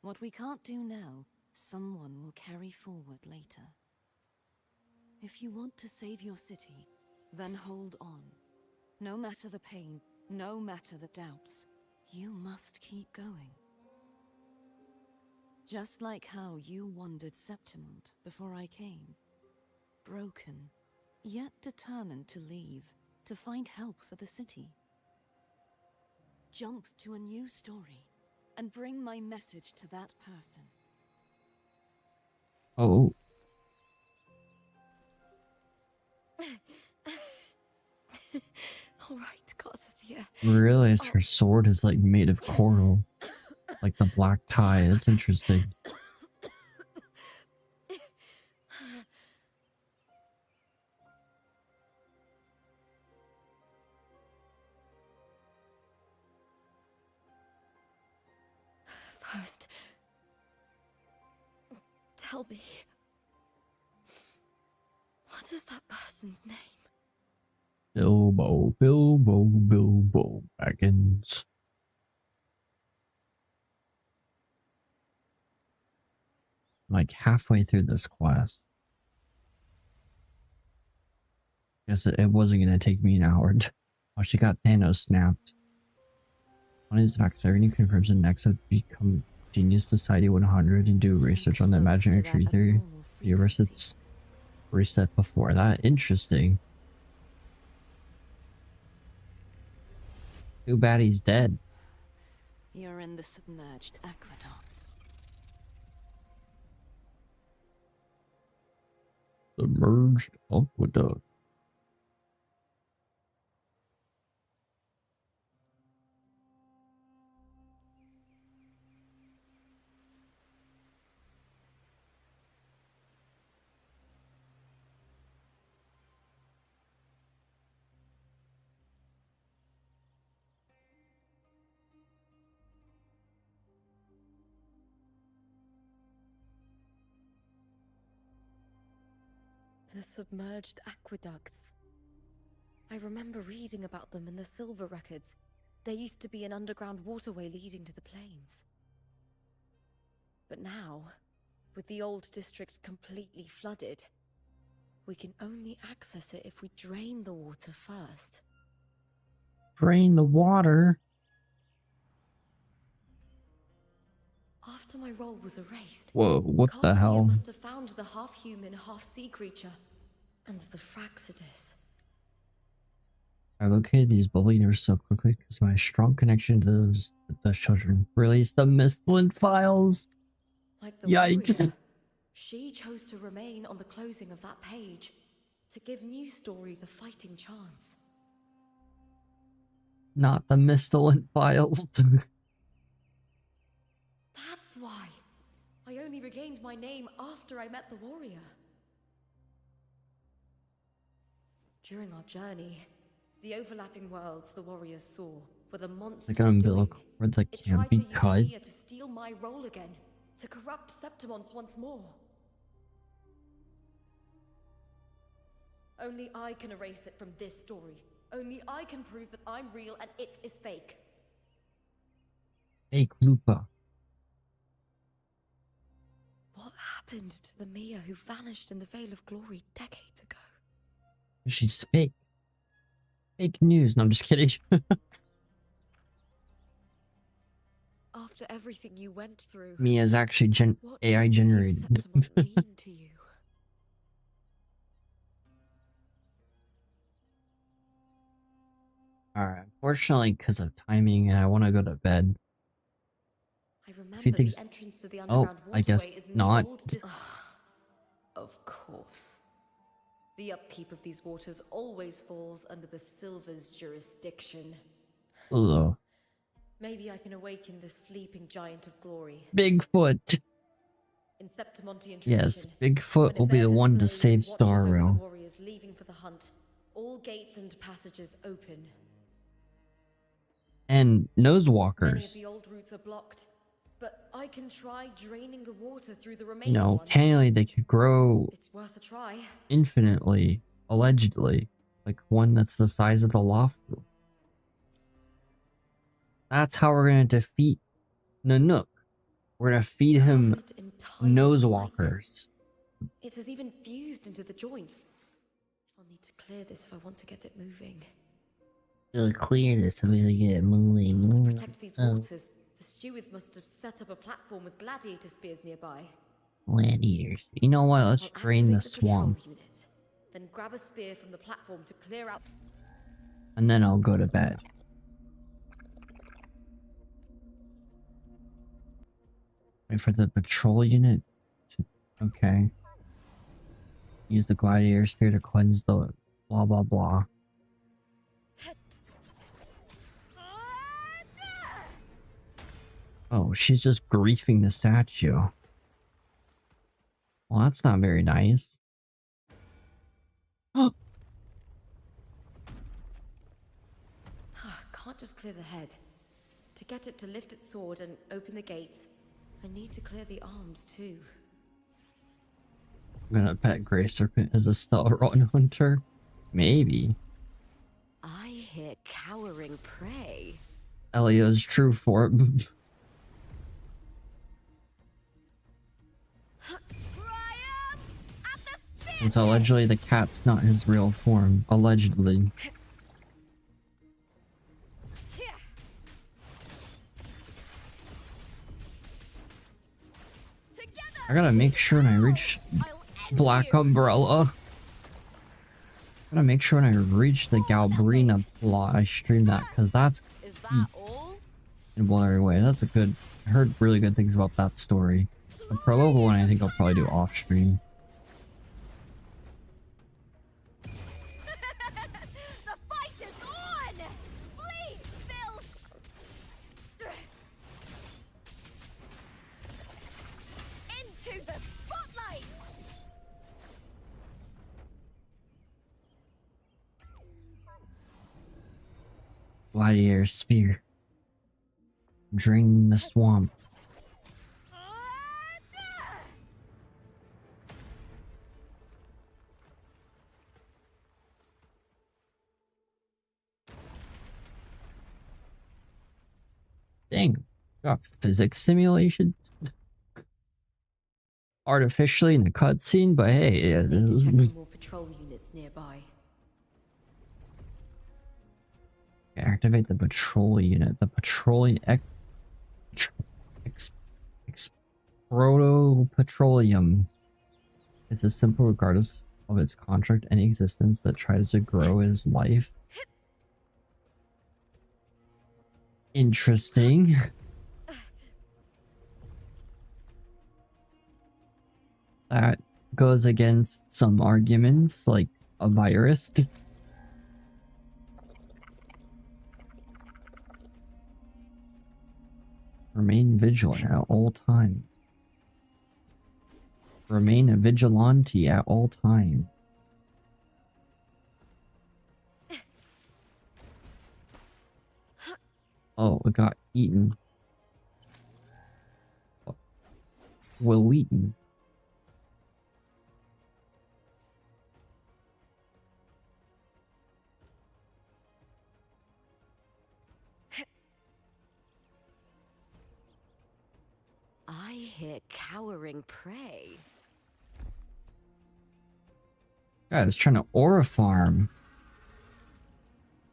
What we can't do now, someone will carry forward later. If you want to save your city, then hold on. No matter the pain, no matter the doubts, you must keep going. Just like how you wandered Septimont before I came. Broken, yet determined to leave, to find help for the city. Jump to a new story, and bring my message to that person. Oh. Alright, gods of the air. I realized her sword is like made of coral. Like the black tie. That's interesting. First, tell me, what is that person's name? Bilbo Baggins. Is like halfway through this quest. Guess it wasn't gonna take me an hour. Oh, she got Thanos snapped. One is the fact Serenity confirms the next would become Genius Society 100 and do research on the imaginary tree theory. The universe it's reset before that. Interesting. Too bad he's dead. You're in the submerged aqueducts. Submerged aqueduct. The submerged aqueducts. I remember reading about them in the Silver records. There used to be an underground waterway leading to the plains. But now, with the old district completely flooded, we can only access it if we drain the water first. Drain the water? After my role was erased, Whoa, what the Cartavia hell? must have found the half-human, half-sea creature, and the Fraxidus. I located these believers so quickly because my strong connection to those children. Release the Mistland files. Like the Yikes. warrior, she chose to remain on the closing of that page to give new stories a fighting chance. Not the Mistland files. That's why I only regained my name after I met the warrior. During our journey, the overlapping worlds the warriors saw were the monsters Like an umbilical cord that It can't tried be to use cut. Mia to steal my role again, to corrupt Septimonts once more. Only I can erase it from this story. Only I can prove that I'm real and it is fake. Fake Lupa. What happened to the Mia who vanished in the Veil of Glory decades ago? She's fake. Fake news. No, I'm just kidding. After everything you went through, Mia's actually what AI does generated. Septimont mean to you? Alright, unfortunately, because of timing, and I want to go to bed. I remember If you think... the entrance to the Oh, underground I guess waterway is in not. the old Of course. The upkeep of these waters always falls under the Silver's jurisdiction. Ugh. Maybe I can awaken the sleeping giant of glory. Bigfoot. In Septimontian tradition, Yes, Bigfoot when it will be the bears its one to blade save and watches over the Starro. warriors leaving for the hunt, all gates and passages open. And Many of Nosewalkers. the old routes are blocked, but I can try draining the water through the You remaining know, ones. technically they could grow It's worth a try. infinitely, allegedly. Like one that's the size of the loft room. That's how we're gonna defeat Nanook. We're gonna feed him Covered in tidal Nosewalkers. light. It has even fused into the joints. I'll need to clear this if I want to get it moving. To clear this, I'm gonna get moving. To protect these Oh, waters, the stewards must have set up a platform with gladiator spears nearby. gladiators. You know what? Let's I'll drain the activate the patrol swamp. unit, then grab a spear from the platform to clear out. And then I'll go to bed. Wait for the patrol unit. Okay. Use the gladiator spear to cleanse the blah blah blah. Oh, she's just griefing the statue. Well, that's not very nice. Can't just clear the head. To get it to lift its sword and open the gates, I need to clear the arms too. I'm gonna pet Grey Serpent as a Stelron hunter. Maybe. I hear cowering prey. Elia's true form. It's allegedly the cat's not his real form. Allegedly. I gotta make sure when I reach Black Umbrella. I gotta make sure when I reach the Galbrina plot, I stream that, because that's in a blurry way. That's a good... I heard really good things about that story. The Prologue one I think I'll probably do off stream. The fight is on! Flee, Phil! Into the spotlight! Gladiator Spear. Drain the swamp. Dang, got physics simulations artificially in the cutscene, but hey, yeah, this is More patrol units nearby. activate the patrol unit. The patrolling proto petroleum. It's a simple, regardless of its contract and existence, that tries to grow his life. Interesting. That goes against some arguments, like a virus. Remain vigilant at all times. Remain a vigilante at all times. Oh, it got eaten. Will Wheaton. I hear cowering prey. Guy's trying to aura farm.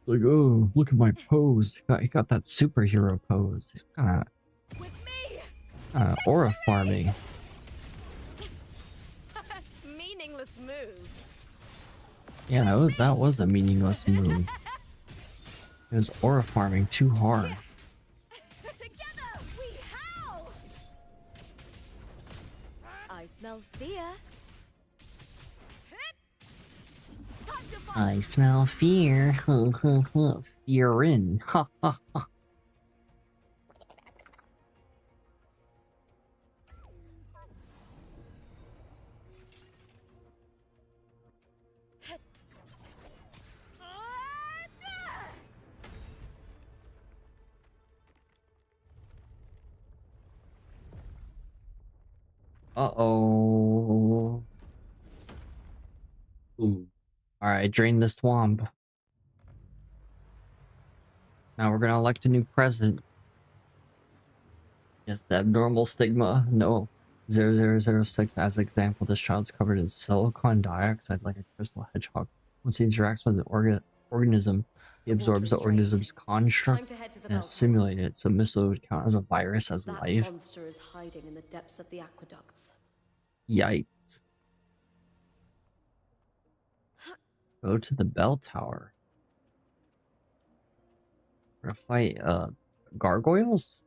Like, oh, look at my pose. He got that superhero pose. He's kind of aura farming. Meaningless move. Yeah, that was a meaningless move. It was aura farming too hard. Together we howl. I smell fear. I smell fear. Fear in. Ha ha ha. Uh-oh. Ooh. Alright, drain the swamp. Now we're gonna elect a new president. Yes, the abnormal stigma. No. 0006 as an example, this child's covered in silicon dioxide like a crystal hedgehog. Once he interacts with an organism, he absorbs the organism's construct and assimilates it, so missile would count as a virus as That life. monster is hiding in the depths of the aqueducts. Yikes. Go to the bell tower. We're gonna fight gargoyles?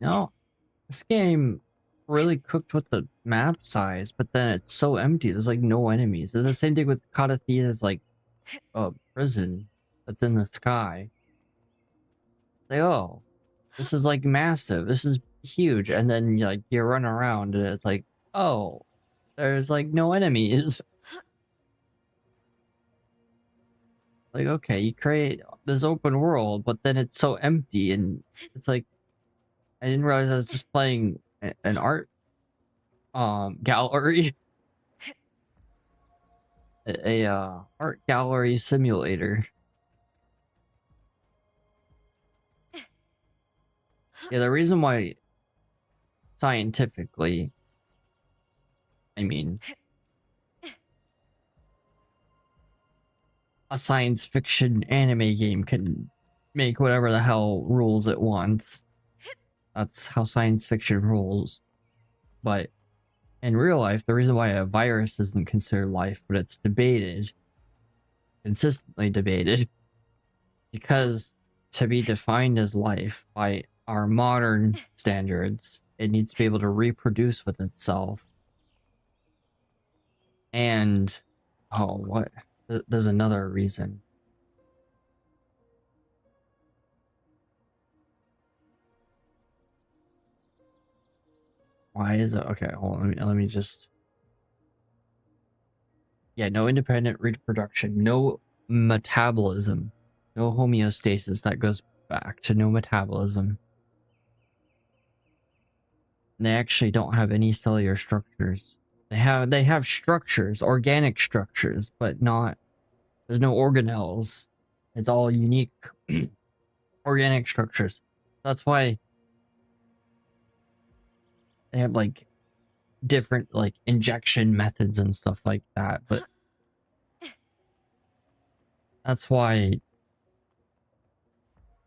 No. This game really cooked with the map size, but then it's so empty. There's like no enemies. It's the same thing with Katathea's like prison that's in the sky. Like, oh, this is like massive. This is huge. And then like you run around and it's like, oh, there's like no enemies. Like, okay, you create this open world, but then it's so empty and it's like, I didn't realize I was just playing an art gallery. a art gallery simulator. Yeah, the reason why scientifically, I mean, a science fiction anime game can make whatever the hell rules it wants. That's how science fiction rules. But in real life, the reason why a virus isn't considered life, but it's debated, consistently debated, because to be defined as life by our modern standards, it needs to be able to reproduce with itself. And, oh, what? There's another reason. Why is it? Okay, hold on, let me just... Yeah, no independent reproduction, no metabolism, no homeostasis. That goes back to no metabolism. They actually don't have any cellular structures. They have structures, organic structures, but not... There's no organelles. It's all unique organic structures. That's why they have like different like injection methods and stuff like that, but that's why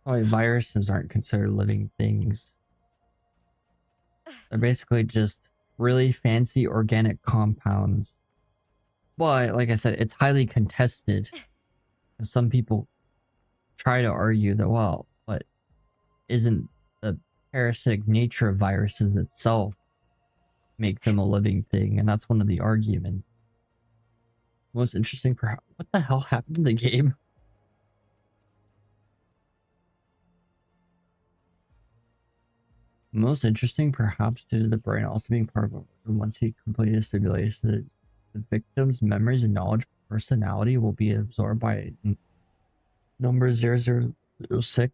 viruses aren't considered living things. They're basically just really fancy organic compounds. But like I said, it's highly contested. Some people try to argue that, well, but isn't the parasitic nature of viruses itself make them a living thing? And that's one of the arguments. Most interesting, perhaps. What the hell happened in the game? Most interesting, perhaps, due to the brain also being part of it. Once he completed a simulation, the victim's memories and knowledge personality will be absorbed by number 0006.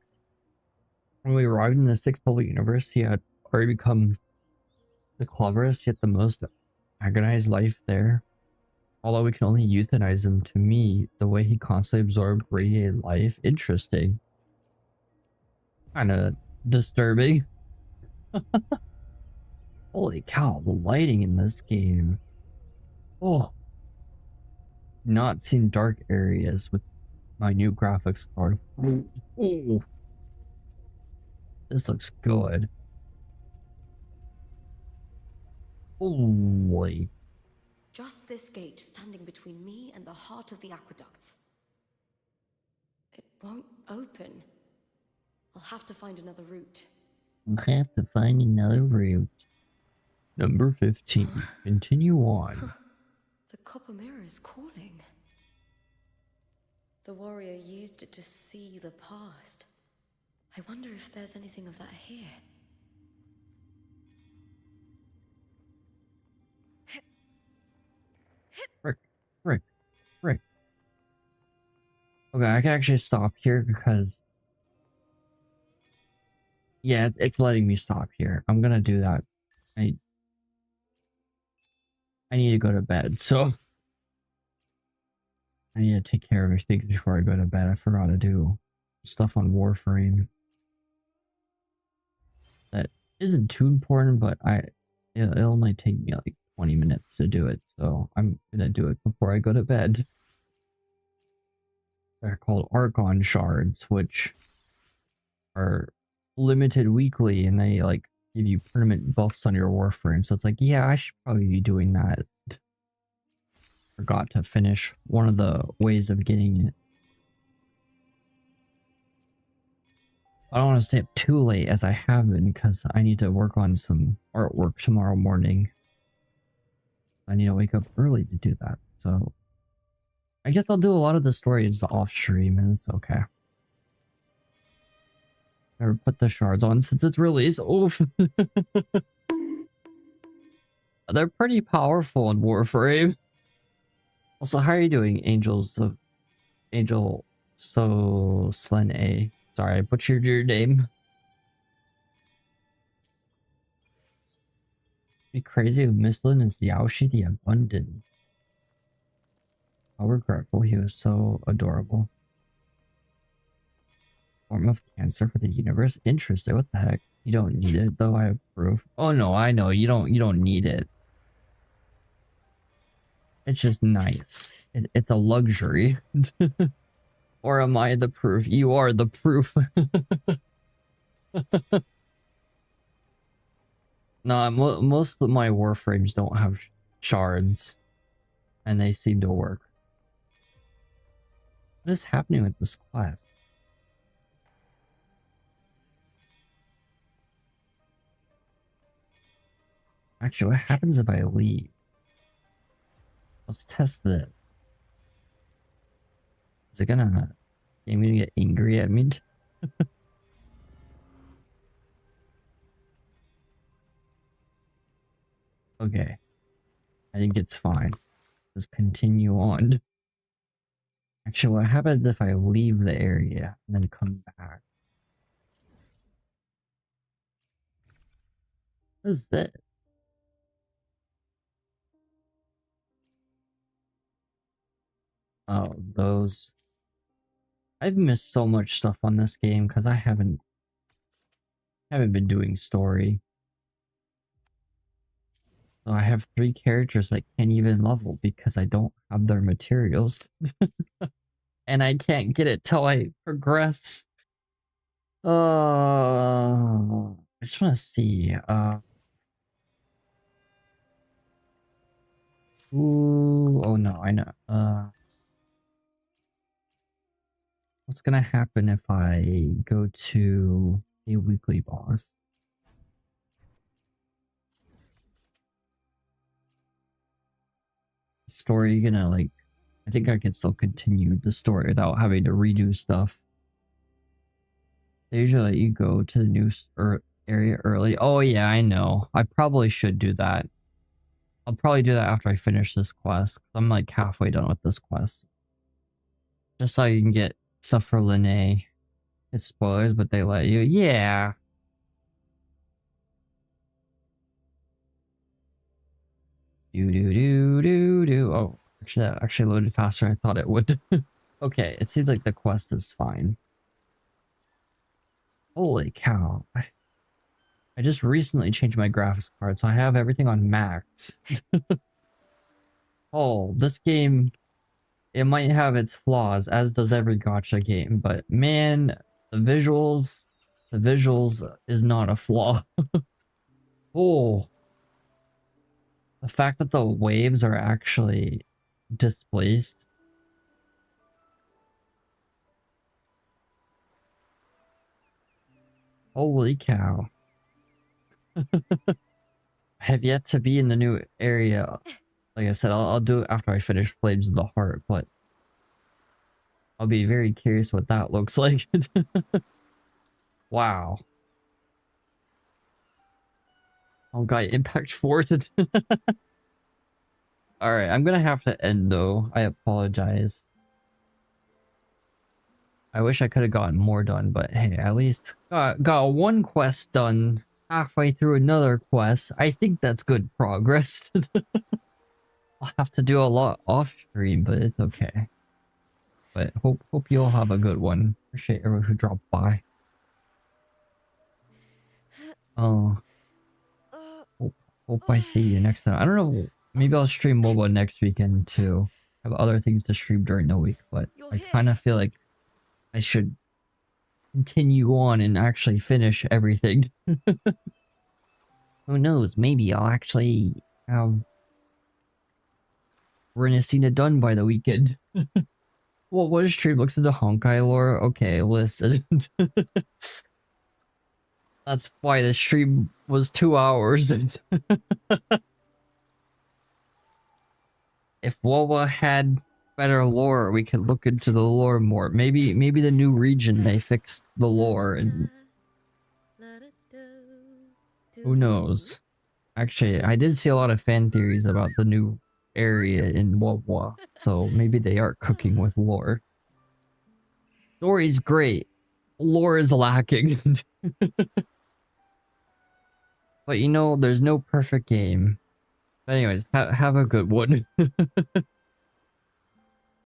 When we arrived in the sixth public universe, he had already become the cleverest, yet the most agonized life there. Although we can only euthanize him, to me, the way he constantly absorbed radiated life, interesting. Kinda disturbing. Holy cow, the lighting in this game. Oh. Not seen dark areas with my new graphics card. Oh. This looks good. Holy. Just this gate standing between me and the heart of the aqueducts. It won't open. I'll have to find another route. I'll have to find another route. Number 15. Continue on. The copper mirror is calling. The warrior used it to see the past. I wonder if there's anything of that here. Frick. Okay, I can actually stop here because... Yeah, it's letting me stop here. I'm gonna do that. I need to go to bed, so... I need to take care of things before I go to bed. I forgot to do stuff on Warframe. That isn't too important, but it'll only take me like 20 minutes to do it, so I'm gonna do it before I go to bed. They're called Archon shards, which are limited weekly, and they like give you permanent buffs on your Warframe. So it's like, yeah, I should probably be doing that. Forgot to finish one of the ways of getting it. I don't want to stay up too late as I have been, because I need to work on some artwork tomorrow morning. I need to wake up early to do that, so I guess I'll do a lot of the stories off stream, and it's okay. Never put the shards on since its release. Oof. They're pretty powerful in Warframe. Also, how are you doing, Angel Lynae? Sorry, I butchered your name. Be crazy if Mistlin is Yaoshi the Abundant. How regretful, he was so adorable. Form of cancer for the universe? Interesting, what the heck? You don't need it, though. I approve. Oh no, I know you don't need it. It's just nice. It's a luxury. Or am I the proof? You are the proof. No, most of my warframes don't have shards, and they seem to work. What is happening with this class? Actually, what happens if I leave? Let's test this. Is it gonna get angry at me? Okay. I think it's fine. Let's continue on. Actually, what happens if I leave the area and then come back? What is this? Oh, those. I've missed so much stuff on this game because I haven't been doing story. So I have 3 characters I can't even level because I don't have their materials. And I can't get it till I progress. I just want to see. Ooh, oh no, I know. What's gonna happen if I go to a weekly boss? Story gonna like, I think I can still continue the story without having to redo stuff. They usually let you go to the new area early. Oh yeah, I know. I probably should do that. I'll probably do that after I finish this quest. I'm like halfway done with this quest. Just so you can get stuff for Lynae. It's spoilers, but they let you. Yeah. Oh, actually, that actually loaded faster than I thought it would. Okay, it seems like the quest is fine. Holy cow. I just recently changed my graphics card, so I have everything on max. Oh, this game, it might have its flaws, as does every gacha game, but man, the visuals is not a flaw. Oh. The fact that the waves are actually displaced. Holy cow. I have yet to be in the new area. Like I said, I'll do it after I finish Flames of the Heart, but I'll be very curious what that looks like. Wow. Oh god, Impact thwarted. Alright, I'm gonna have to end though. I apologize. I wish I could have gotten more done, but hey, at least got one quest done halfway through another quest. I think that's good progress. I'll have to do a lot off stream, but it's okay. But hope you all have a good one. Appreciate everyone who dropped by. Oh. Hope I see you next time. I don't know. Maybe I'll stream WuWa next weekend too. I have other things to stream during the week, but I kind of feel like I should continue on and actually finish everything. Who knows? Maybe I'll actually have Renacina done by the weekend. Well, what is stream looks at the Honkai lore? Okay, listen. That's why the stream was 2 hours. If WuWa had better lore, we could look into the lore more. Maybe the new region, they fixed the lore and who knows? Actually, I did see a lot of fan theories about the new area in WuWa, so maybe they are cooking with lore. Story's great. Lore is lacking. But you know, there's no perfect game. But anyways, have a good one.